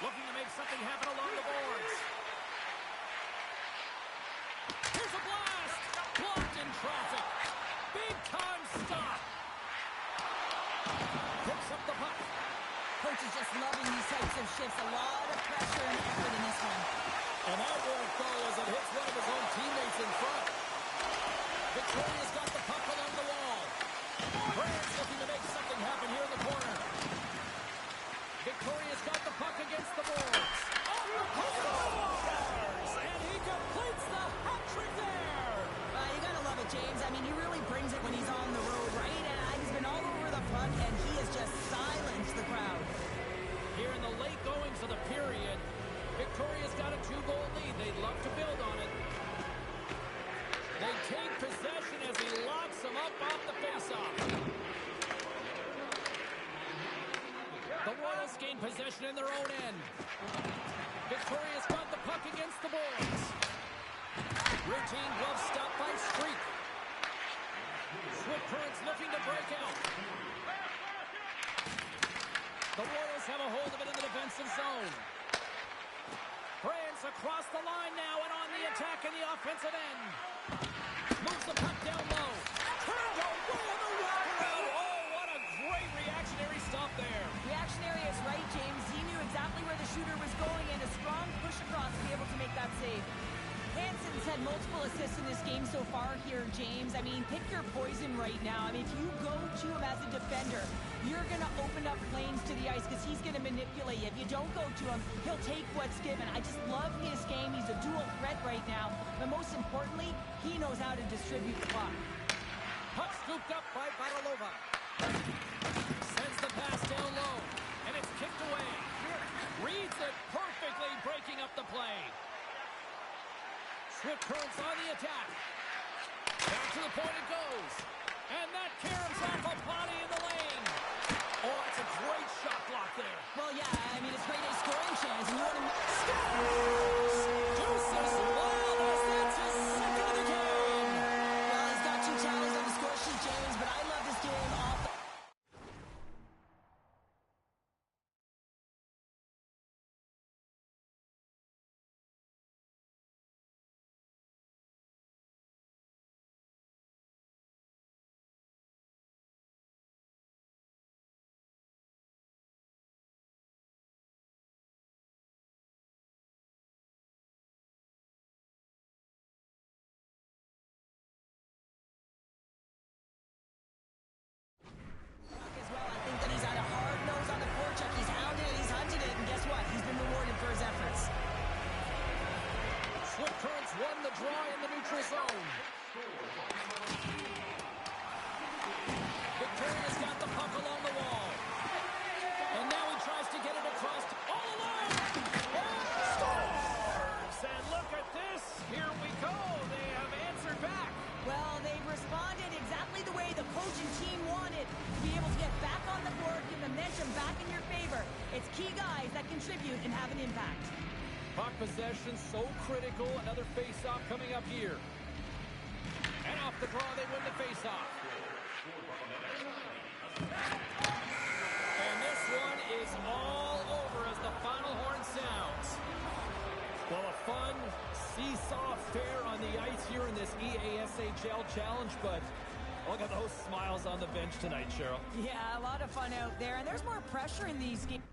Looking to make something happen along the boards. Here's a blast. Blocked in traffic. Big time stop. Picks up the puck. Coach is just loving these types of shifts. A lot of pressure and effort in this one. And that won't fall as it hits one of his own teammates in front. Victoria's got the puck along the wall. Brand's looking to make something happen here in the corner. Victoria's got the puck against the boards. And he completes the hat trick there. You gotta love it, James. I mean, he really brings it when he's on the road, right? And he's been all over the puck, and he has just silenced the crowd. Here in the late goings of the period, Victoria's got a 2-goal lead. They'd love to build on it. They take possession as he locks them up off the faceoff. The Royals gain possession in their own end. Victoria's got the puck against the boards. Routine glove stop by Streak. Swift Currents looking to break out. The Royals have a hold of it in the defensive zone. Brand's across the line now and on the attack in the offensive end. Moves the puck down low. Turned away on the wraparound. Oh, what a great reactionary stop there. Reactionary is right, James. He knew exactly where the shooter was going and a strong push across to be able to make that save. Hansen's had multiple assists in this game so far here, James. I mean, pick your poison right now. I mean, if you go to him as a defender, you're going to open up lanes to the ice because he's going to manipulate you. If you don't go to him, he'll take what's given. I just love his game. He's a dual threat right now. But most importantly, he knows how to distribute the puck. Puck scooped up by Badalova. Sends the pass down low, and it's kicked away. Reads it perfectly, breaking up the play. Swift Currents on the attack. Back to the point it goes. And that caroms off a body in the lane. Oh, that's a great shot block there. Well, yeah, I mean, it's great a scoring chance. And you want to... Scores! Deuces Wild, that's his second of the game. Well, he's got 2 tallies on the score sheet, James, but I love this game off the... as well. I think that he's had a hard nose on the forecheck. He's hounded it, he's hunted it, and guess what? He's been rewarded for his efforts. Swift Currents won the draw in the neutral zone. Victoria's got the puck along the wall. And now he tries to get it across all alone. Scores! And look at this. Here we go. They have answered back. Well, they responded exactly the way the coach and team wanted. To be able to get back on the board, give momentum back in your favor. It's key guys that contribute and have an impact. Puck possession so critical. Another face-off coming up here. And off the draw, they win the face-off. And this one is all over as the final horn sounds. Well, a fun seesaw affair on the ice here in this EASHL challenge, but look at those smiles on the bench tonight, Cheryl. Yeah, a lot of fun out there, and there's more pressure in these games.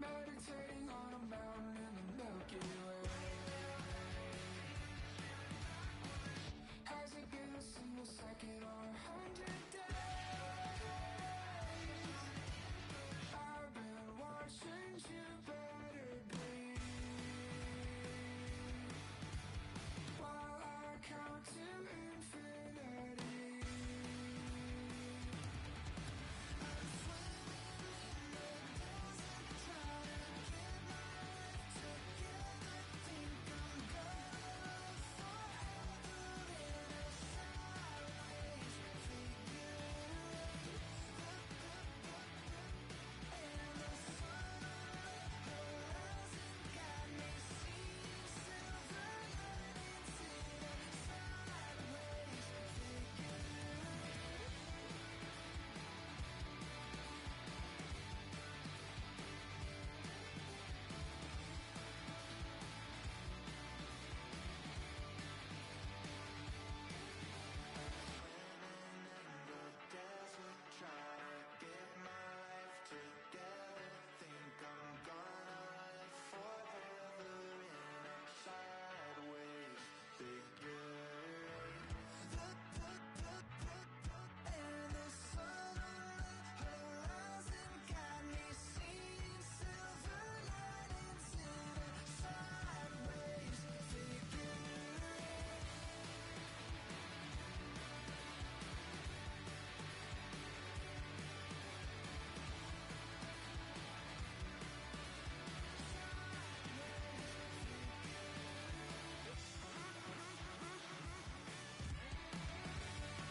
meditating on a mountain in the Milky Way. Has it been a single second or 100 days? I've been watching Jupiter bleed while I count to infinity. I'm swimming in the desert, trying to get my life together. Think I'm gonna live forever in a sideways figure. And the sun on the horizon got me seeing silver linings in a sideways figure. Desert, trying to get my life together.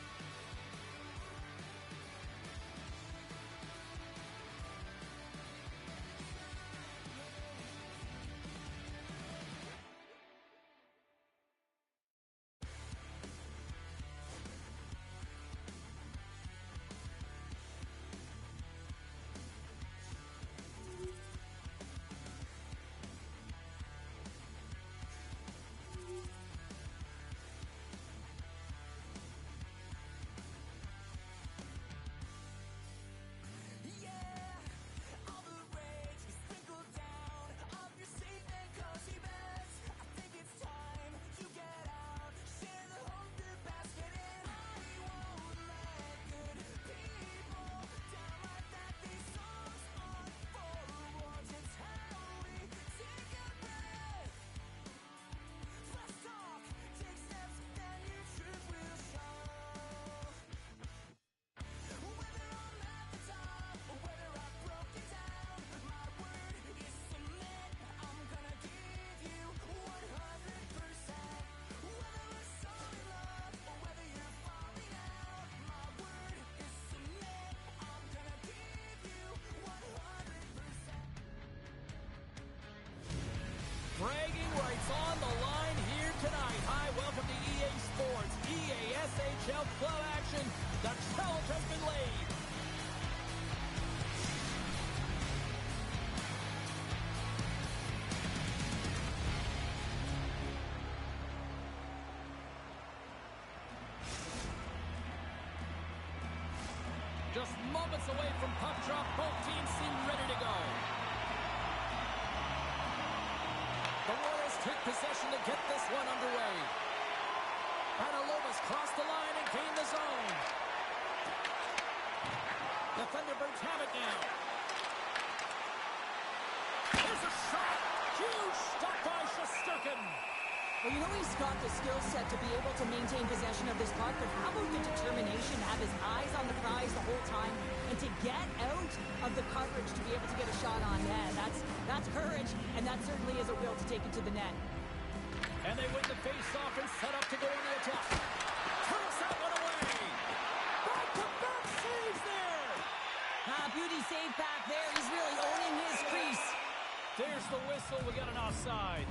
Think I'm gonna live forever in a sideways figure. And the sun on the horizon got me seeing silver linings in a sideways figure. All the rage is sprinkled down of your safe and cozy beds. I think it's time you get out, share the hope your basket in. I won't let good people down like that. These songs aren't for awards, it's how we take a breath. Let's talk, take steps, then your truth will show. Whether I'm at the top or whether I've broken down, my word is submit. I'm gonna give you 100%. Whether we're so in love or whether you're falling out, my word is submit. I'm gonna give you 100%. Bragging rights on the line here tonight. Hi, welcome to EA Sports, EASHL club action. The challenge has been laid. Just moments away from puck drop, both teams seem ready to go. The Royals take possession to get this one underway. Analova's crossed the line and gained the zone. The Thunderbirds have it now. There's a shot. Huge stop by Shesterkin. Well, you know he's got the skill set to be able to maintain possession of this puck, but how about the determination to have his eyes on the prize the whole time and to get out of the coverage to be able to get a shot on net? That's courage, and that certainly is a will to take it to the net. And they win the face-off and set up to go on the attack. Toss that one away. Back-to-back saves there. Beauty save back there. He's really owning his crease. There's the whistle. We got an offside.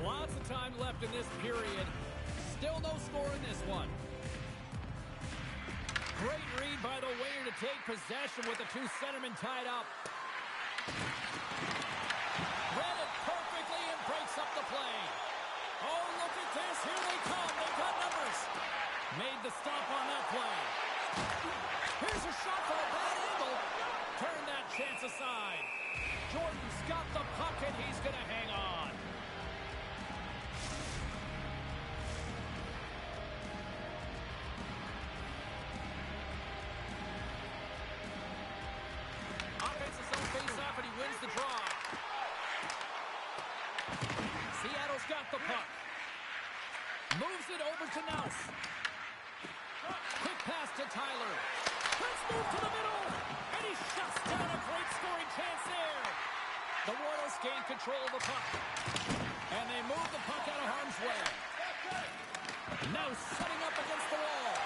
Lots of time left in this period. Still no score in this one. Great read by the winger to take possession with the two centermen tied up. Read it perfectly and breaks up the play. Oh, look at this. Here they come. They've got numbers. Made the stop on that play. Here's a shot from a bad angle. Turn that chance aside. Jordan's got the puck, and he's going to hang on. Offensive zone face-off, and he wins the draw. Seattle's got the puck. Moves it over to Naus. Quick pass to Tyler. Let's move to the middle. And he shuts down a great scoring chance there. The Royals gain control of the puck. And they move the puck out of harm's way. Now setting up against the wall.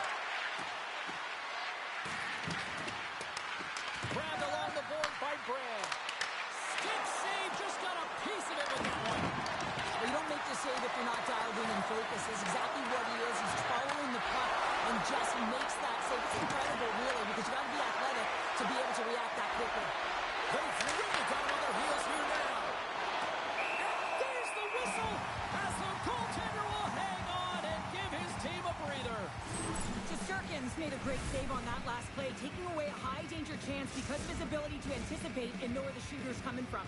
Grabbed along the board by Brad. Stick save, just got a piece of it with that one. Well, you don't make the save if you're not dialed in and focused. It's exactly what he is. He's following the puck and just makes that save. It's incredible, really, because you got to be athletic to be able to react that quickly. They've really got him on their heels here now. And there's the whistle as the goaltender will hang on and give his team a breather. Shesterkin's made a great save on that last play, taking away a high-danger chance because of his ability to anticipate and know where the shooter's coming from.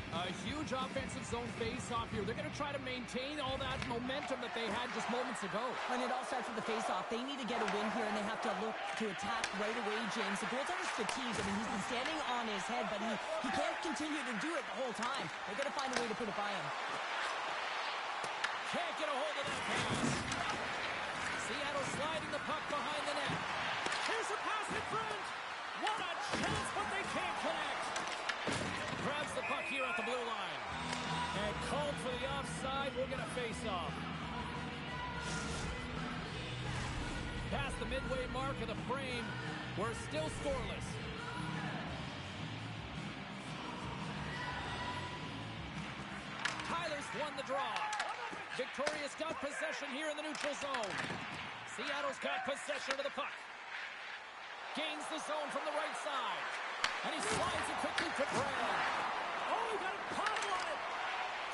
A huge offensive zone face-off here. They're going to try to maintain all that momentum that they had just moments ago. When it all starts with the face-off, they need to get a win here, and they have to look to attack right away, James. The goaltender's fatigued. I mean, he's been standing on his head, but he can't continue to do it the whole time. They're going to find a way to put it by him. Can't get a hold of that pass. Seattle sliding the puck behind the net. Here's a pass in front. What a chance, but they can't connect. Grabs the puck here at the blue line. And called for the offside. We'll get a face-off. Past the midway mark of the frame. We're still scoreless. Tyler's won the draw. Victoria's got possession here in the neutral zone. Seattle's got possession of the puck. Gains the zone from the right side. And he slides it quickly to Brad. Oh, he got a paddle on it.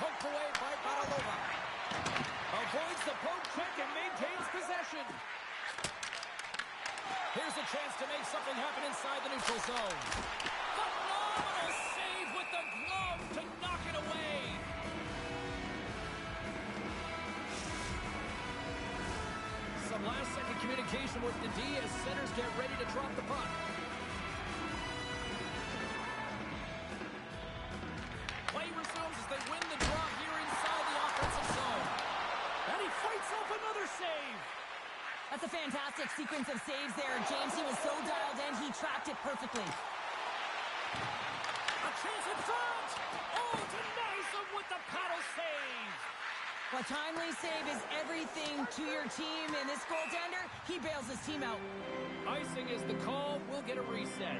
Poked away by Batalova. Avoids the poke check and maintains possession. Here's a chance to make something happen inside the neutral zone. Phenomenal save with the glove to knock it away. Some last-second communication with the D as centers get ready to drop the puck. Play resumes as they win the draw here inside the offensive zone. And he fights off another save. That's a fantastic sequence of saves there, James. He was so dialed in, he tracked it perfectly. A chance in front. Oh, denies him with the paddle save. A timely save is everything to your team, and this goaltender, he bails his team out. Icing is the call. We'll get a reset.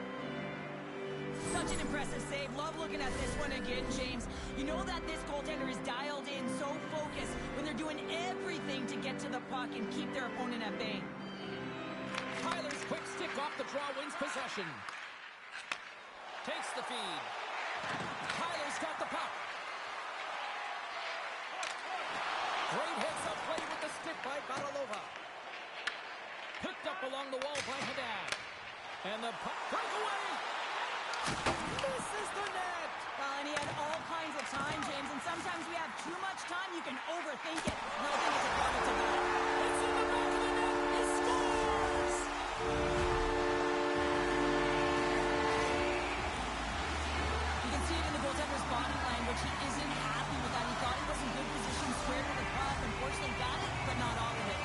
Such an impressive save. Love looking at this one again, James. You know that this goaltender is dialed in, so focused when they're doing everything to get to the puck and keep their opponent at bay. Tyler's quick stick off the draw wins possession. Takes the feed. Tyler's got the puck. Great heads-up play with the stick by Batalova. Picked up along the wall by Haddad. And the puck breakaway. Misses the net. Well, and he had all kinds of time, James, and sometimes we have too much time, you can overthink it. And I think it's a product of that. It's in the back of the net. He scores! You can see it in the goaltender's body language. He isn't happy with that. He thought he was in good position, square to the puck. Unfortunately, got it, but not all of it.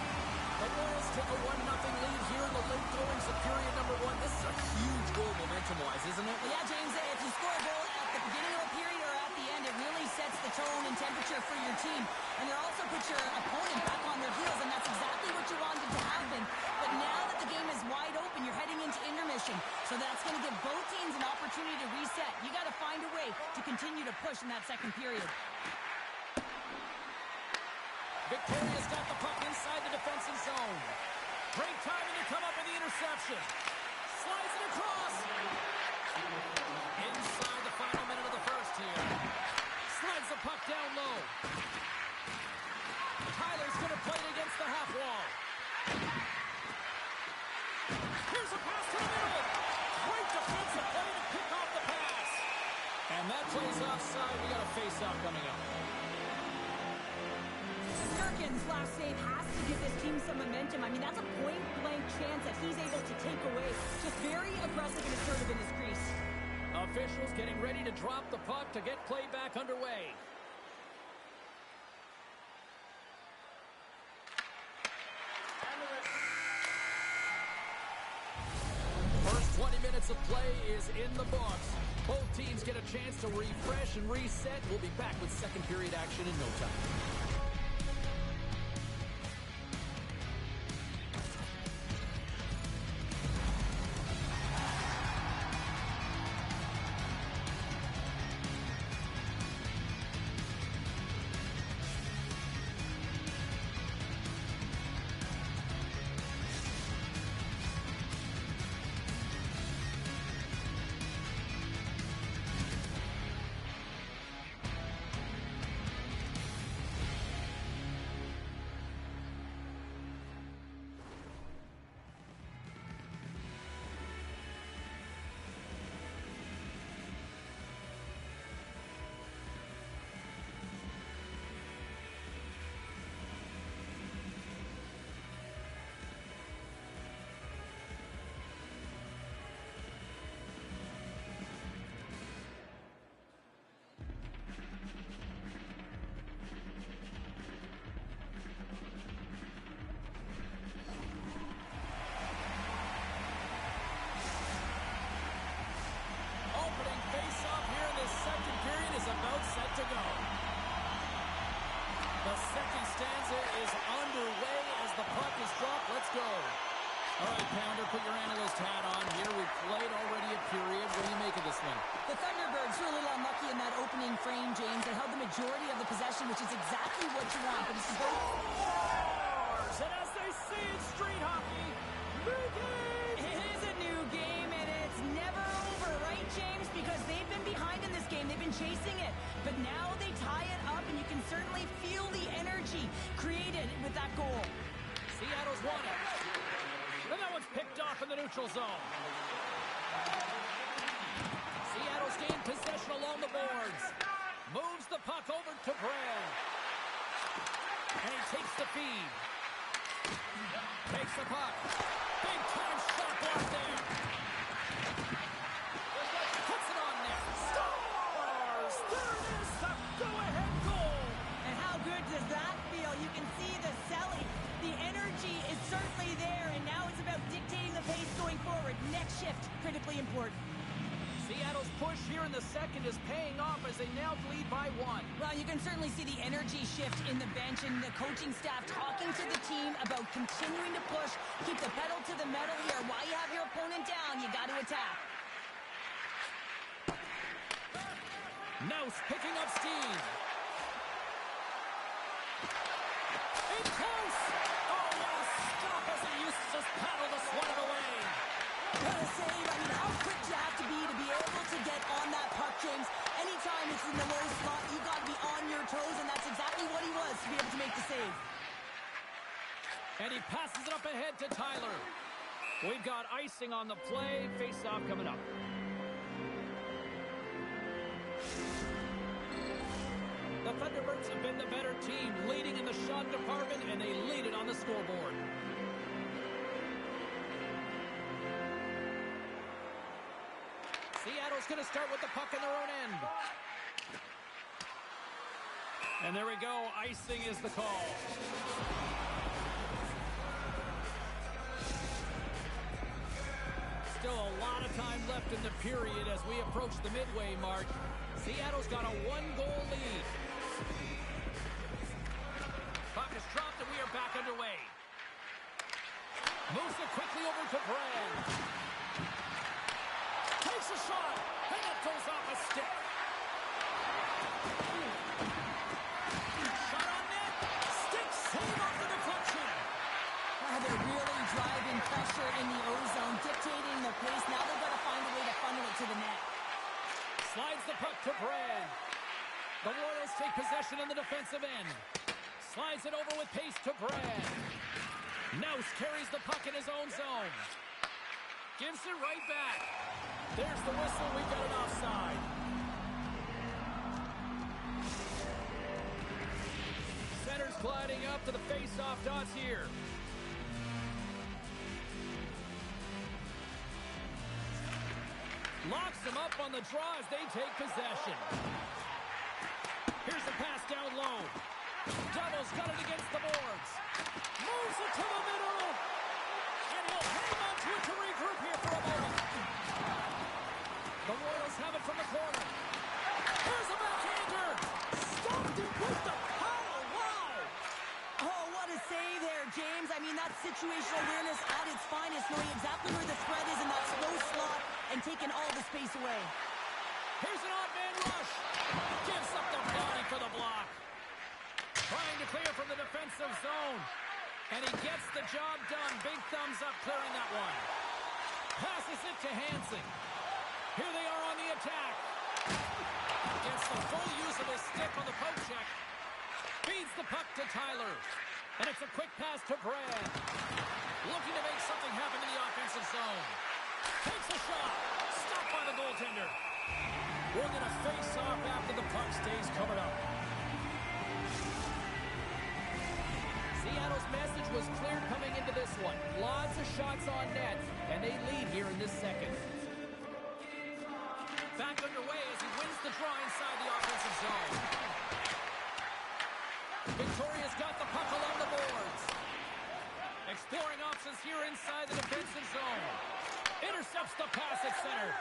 The Royals take a 1-0 lead here in the late goings of period number 1. This is a huge goal momentum-wise, isn't it? Well, yeah, James, if you score a goal at the beginning of a period or at the end, it really sets the tone and temperature for your team. And it also puts your opponent back on their heels, and that's exactly what you wanted to happen. But now that the game is wide open, you're heading into intermission. So that's going to give both teams an opportunity to reset. You got to find a way to continue to push in that second period. Victoria's got the puck inside the defensive zone. Great timing to come up with the interception. Slides it across. Inside the final minute of the first here. Slides the puck down low. Tyler's going to play it against the half wall. Here's that plays offside. We got a face-off coming up. Durkin's last save has to give this team some momentum. I mean, that's a point-blank chance that he's able to take away. Just very aggressive and assertive in his crease. Officials getting ready to drop the puck to get play back underway. First 20 minutes of play is in the books. Both teams get a chance to refresh and reset. We'll be back with second period action in no time. To go. The second stanza is underway as the puck is dropped. Let's go. All right, Pounder, put your analyst hat on here. We've played already a period. What do you make of this one? The Thunderbirds were a little unlucky in that opening frame, James. They held the majority of the possession, which is exactly what you want. But it's both. And as they say in street hockey, new game. It is a new game, and it's never over, right, James? Because they've been behind in this game. They've been chasing it. But now they tie it up, and you can certainly feel the energy created with that goal. Seattle's won it. And that one's picked off in the neutral zone. Seattle's gained possession along the boards. Moves the puck over to Brand. And he takes the feed. Takes the puck. Big time shot block there. Puts it on net. Stars! There it is, the go-ahead goal. And how good does that feel? You can see the selling. The energy is certainly there, and now it's about dictating the pace going forward. Next shift, critically important. Seattle's push here in the second is paying off as they now lead by 1. Well, you can certainly see the energy shift in the bench and the coaching staff talking to the team about continuing to push, keep the pedal to the metal here. While you have your opponent down, you got to attack. Nouse picking up steam. In close! Oh, what a stop as he used to just paddle to swat it away. What a save. I mean, how quick you have to be able to get on that puck, James. Anytime it's in the low spot, you got to be on your toes, and that's exactly what he was to be able to make the save. And he passes it up ahead to Tyler. We've got icing on the play. Face-off coming up. The Thunderbirds have been the better team, leading in the shot department, and they lead it on the scoreboard. Seattle's going to start with the puck in their own end. And there we go. Icing is the call. Still a lot of time left in the period as we approach the midway mark. Seattle's got a 1-goal lead. Puck is dropped and we are back underway. Moves it quickly over to Brand. Takes a shot, and it goes off a stick. Shot on net. Stick save off the deflection. They're really driving pressure in the O-zone, dictating the pace. Now they've got to find a way to funnel it to the net. Slides the puck to Brand. The Royals take possession in the defensive end. Slides it over with pace to Brand. Nouse carries the puck in his own zone. Gives it right back. There's the whistle. We've got an offside. gliding up to the face-off dots here. Locks them up on the draw as they take possession. Here's a pass down low. Doubles got it against the boards. Moves it to the middle. And he'll hang on to it to regroup here for a moment. The Royals have it from the corner. Here's a backhander. Stopped it with the power. Wow. Oh, what a save there, James. I mean, that's situational awareness at its finest, knowing exactly where the threat is in that slow slot and taking all the space away. Here's an odd man rush. Gives up the body for the block. Trying to clear from the defensive zone. And he gets the job done. Big thumbs up clearing that one. Passes it to Hansing. Here they are on the attack. Gets the full use of his stick on the poke check. Feeds the puck to Tyler. And it's a quick pass to Brad. Looking to make something happen in the offensive zone. Takes a shot. Stopped by the goaltender. We're going to face off after the puck stays covered up. Seattle's message was clear coming into this one. Lots of shots on net, and they lead here in this second. Back underway as he wins the draw inside the offensive zone. Victoria's got the puck along the boards. Exploring options here inside the defensive zone. Intercepts the pass at center.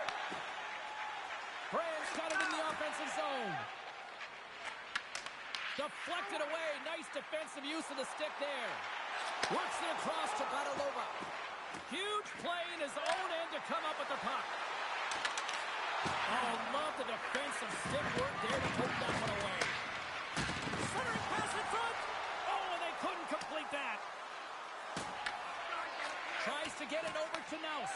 Brand's got it in the offensive zone. Deflected away. Nice defensive use of the stick there. Works it across to Badalova. Huge play in his own end to come up with the puck. Oh, love the defensive stick work there to poke that one away. Centering pass in front. Oh, and they couldn't complete that. Tries to get it over to Naus.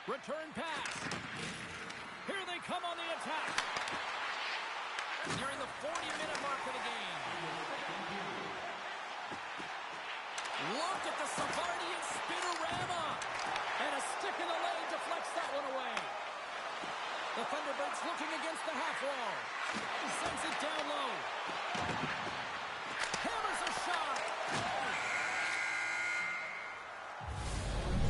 Return pass. Here they come on the attack. Nearing the 40-minute mark of the game. Look at the Savardian spinorama. And a stick in the lane deflects that one away. The Thunderbirds looking against the half wall. He sends it down low. Hammers a shot.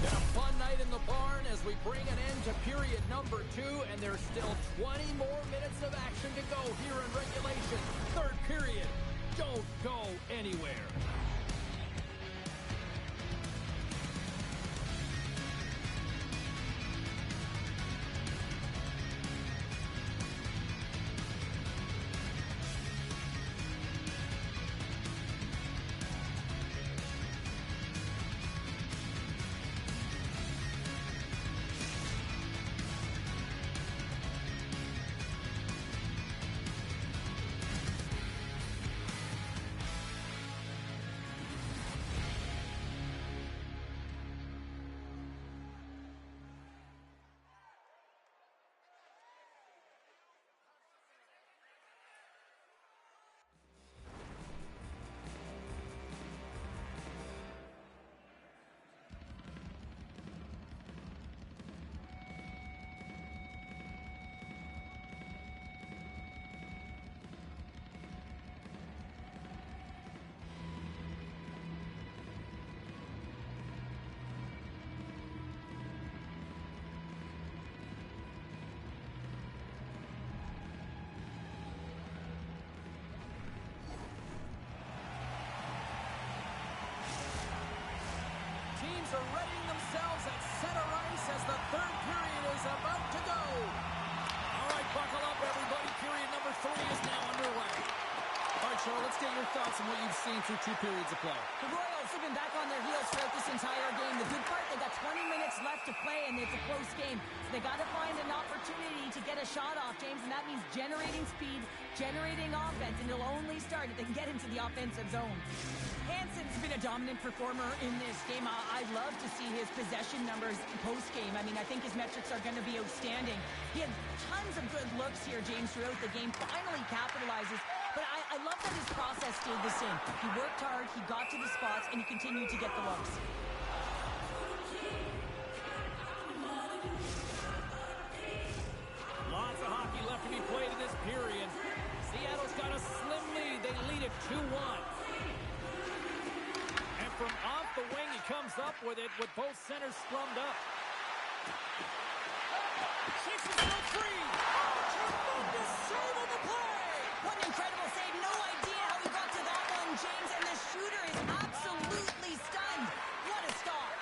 Been a fun night in the barn as we bring an end to period number 2, and there's still 20 more minutes of action to go here in regulation. Third period. Don't go anywhere. Teams are readying themselves at center ice as the third period is about to go. All right, buckle up, everybody. Period number 3 is now underway. All right, Cheryl, let's get your thoughts on what you've seen through 2 periods of play. The Royals have been back on their heels throughout this entire game. The good part, they got 20 minutes left to play, and it's a close game. So they got to find an opportunity to get a shot off, James, and that means generating speed, generating offense, and it'll only start if they can get into the offensive zone. Hansen's been a dominant performer in this game. I'd love to see his possession numbers post-game. I mean, I think his metrics are going to be outstanding. He had tons of good looks here, James, throughout the game. Finally capitalizes. But I love that his process stayed the same. He worked hard, he got to the spots, and he continued to get the looks. Lots of hockey left to be played in this period. Seattle's got a slim lead. They lead it 2-1 with it with both centers scrummed up. Shakes himself free. Tremendous save on the play. What an incredible save. No idea how he got to that one, James. And the shooter is absolutely stunned. What a stop.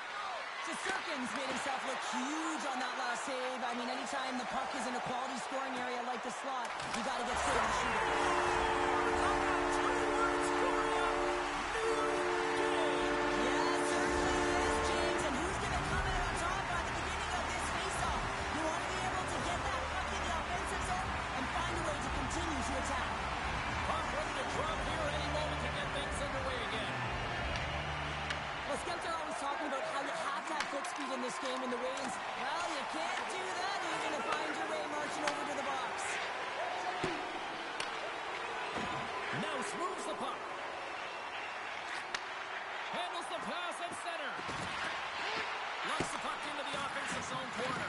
Sirkins made himself look huge on that last save. I mean, anytime the puck is in a quality scoring area like the slot, you got to get straight to the shooter. Yeah, certainly is, James. And who's going to come in on top at the beginning of this faceoff? You want to be able to get that puck in the offensive zone and find a way to continue to attack. Puck ready to drop here any moment to get things underway again. Well, Skemter always talking about how you have to have foot speed in this game in the Waynes. Well, you can't do that. You're going to find your way marching over to the box. Mouse moves the puck. Handles the pass at center. Locks the puck into the offensive zone corner.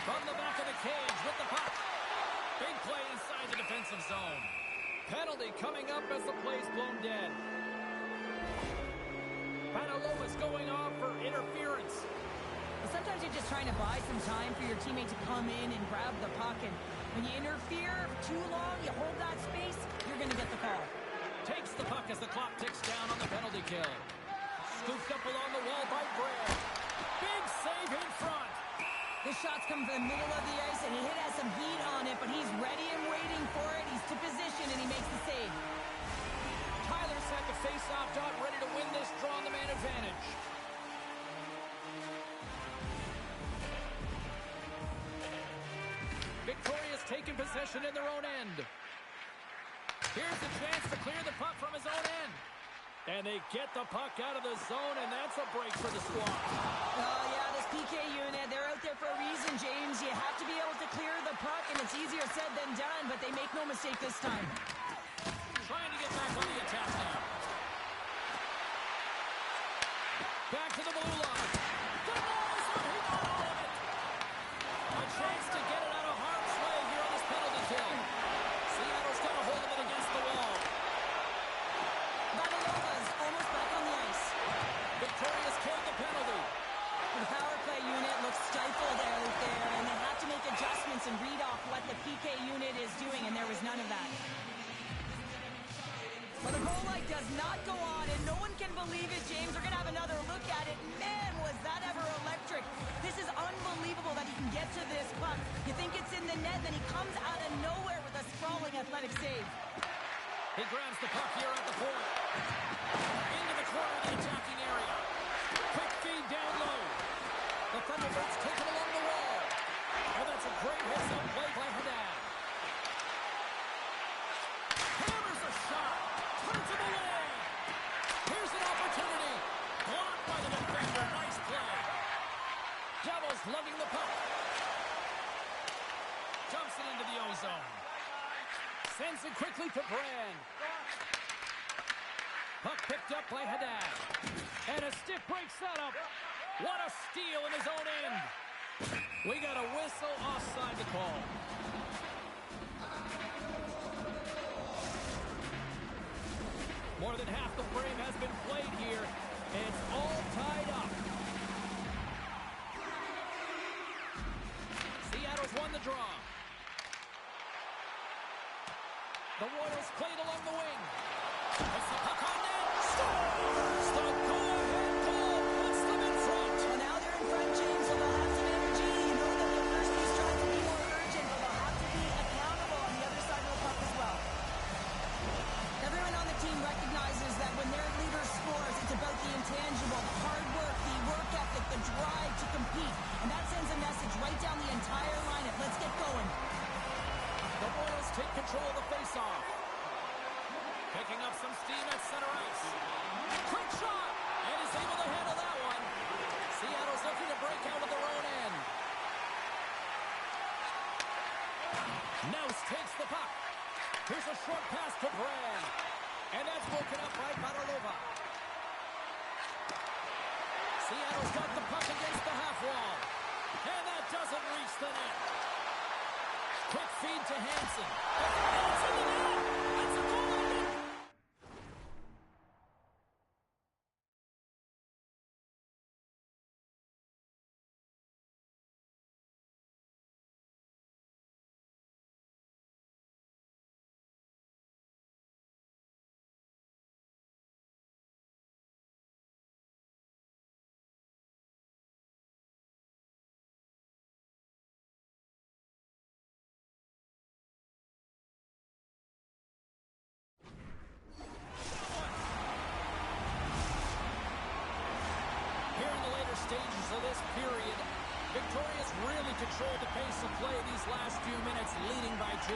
From the back of the cage with the puck. Big play inside the defensive zone. Penalty coming up as the play's blown dead. Panalova's going off for interference. Well, sometimes you're just trying to buy some time for your teammate to come in and grab the puck. And when you interfere too long, you hold that space, you're going to get the call. Takes the puck as the clock ticks down on the penalty kill. Scooped up along the wall by Brad. Big save in front. This shot's coming from the middle of the ice, and he has some heat on it, but he's ready and waiting for it. He's to position, and he makes the save. Tyler's at the face-off dot, ready to win this draw on the man advantage. Victoria's taken possession in their own end. Here's the chance to clear the puck from his own end. And they get the puck out of the zone, and that's a break for the squad. Oh, yeah, this PK unit, they're out there for a reason, James. You have to be able to clear the puck, and it's easier said than done, but they make no mistake this time. Trying to get back on the attack now. Back to the blue line. The ball is up. He got all of it. A chance to get it out of harm's way here on this penalty kill. Seattle's got a hold of it against the wall. Vanalova's almost back on the ice. Victoria's killed the penalty. The power play unit looks stifled out there, and they have to make adjustments and read off what the PK unit is doing, and there was none of that. Well, the goal light does not go on, and no one can believe it, James. We're going to have another look at it. Man, was that ever electric. This is unbelievable that he can get to this puck. You think it's in the net, then he comes out of nowhere with a sprawling athletic save. He grabs the puck here at the point. Into the corner of the attacking area. Quick feed down low. The Thunderbirds take it along the wall. Oh, that's a great hits-up play by Haddad. Hammers a shot. Turns it away. Here's an opportunity. Blocked by the defender. Nice play. Devils lugging the puck. Jumps it into the O-zone. Sends it quickly to Brand. Puck picked up by Haddad. And a stick break setup. What a steal in his own end. We got a whistle offside to call. More than half the frame has been played here. And it's all tied up. Seattle's won the draw. The Royals played along the wing. It's the puck on net. Scores! The go-ahead goal puts them in front. Well, now they're in front, James, so they'll have some energy. You know that the first piece tries to be more urgent, but they'll have to be accountable on the other side of the puck as well. Everyone on the team recognizes that when their leader scores, it's about the intangible, the hard work, the work ethic, the drive to compete. And that sends a message right down the entire lineup. Let's get going. The Royals take control of the faceoff. Picking up some steam at center ice. Quick shot! And is able to handle that one. Seattle's looking to break out of their own end. Nouse takes the puck. Here's a short pass to Brand. And that's broken up by Badarova. Seattle's got the puck against the half wall. And that doesn't reach the net. Quick feed to Hansen. It's in the net. That's a goal. really controlled the pace of play these last few minutes, leading by 2.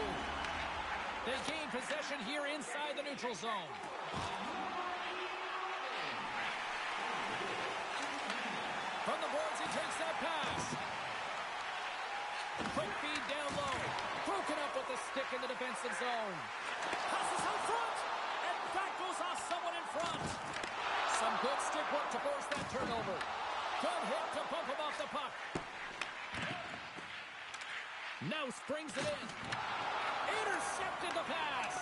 They gain possession here inside the neutral zone. From the boards, he takes that pass. Quick feed down low. Broken up with the stick in the defensive zone. Passes out front. And that goes off someone in front. Some good stick work to force that turnover. Good hit to bump him off the puck. Now springs it in. Intercepted the pass.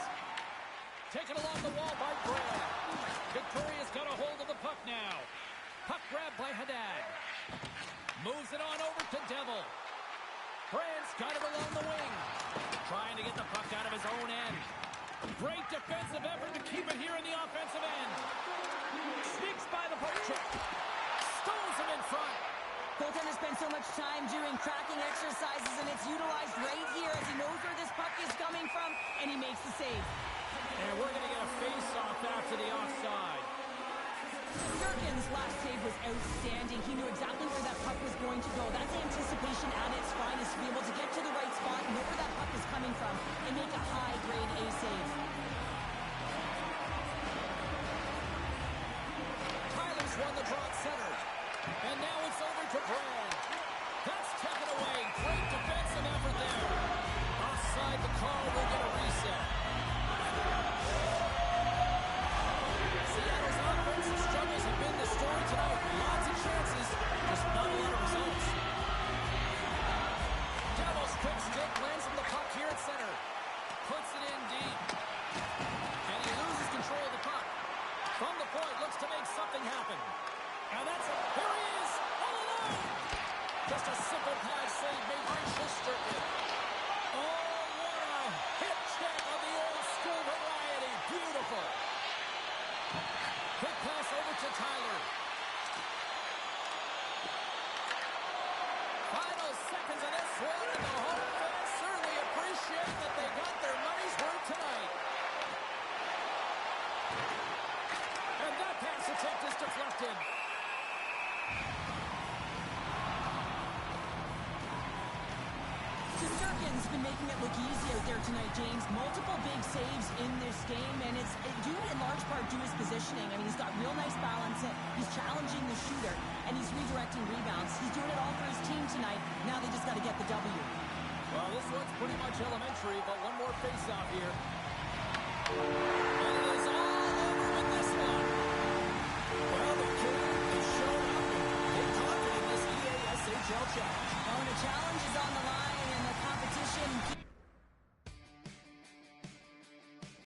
Taken along the wall by Brad. Victoria's got a hold of the puck now. Puck grabbed by Haddad. Moves it on over to Devil. Brand's got it along the wing. Trying to get the puck out of his own end. Great defensive effort to keep it here in the offensive end. Sneaks by the poke check. Stones him in front. Goaltender spends so much time doing tracking exercises, and it's utilized right here as he knows where this puck is coming from, and he makes the save. And we're going to get a face-off after the offside. Durkin's last save was outstanding. He knew exactly where that puck was going to go. That's anticipation at its finest, to be able to get to the right spot, know where that puck is coming from, and make a high-grade A save. Tyler's won the draw at center. And now it's over to Brand. That's taken away. Great defensive effort there. Offside, the call will get a reset. Seattle's offensive struggles have been the story tonight. Lots of chances, just not a lot of results. Devil's quick stick lands him the puck here at center. Puts it in deep. And he loses control of the puck. From the point, looks to make something happen. And that's it. Here he is, all alone. Just a simple pass save made by Shesterkin. Oh, what a hip check of the old school variety. Beautiful. Quick pass over to Tyler. Final seconds of this one, and the home fans certainly appreciate that they got their money's worth tonight. And that pass attempt is deflected. Shesterkin's been making it look easy out there tonight, James. Multiple big saves in this game, and it's due in large part to his positioning. I mean, he's got real nice balance. He's challenging the shooter, and he's redirecting rebounds. He's doing it all for his team tonight. Now they just got to get the W. Well, this one's pretty much elementary, but one more face-off here. And it is all over with this one. Well, the kid has shown up and conquered in this EASHL challenge. Well, when the challenge is on the line and the competition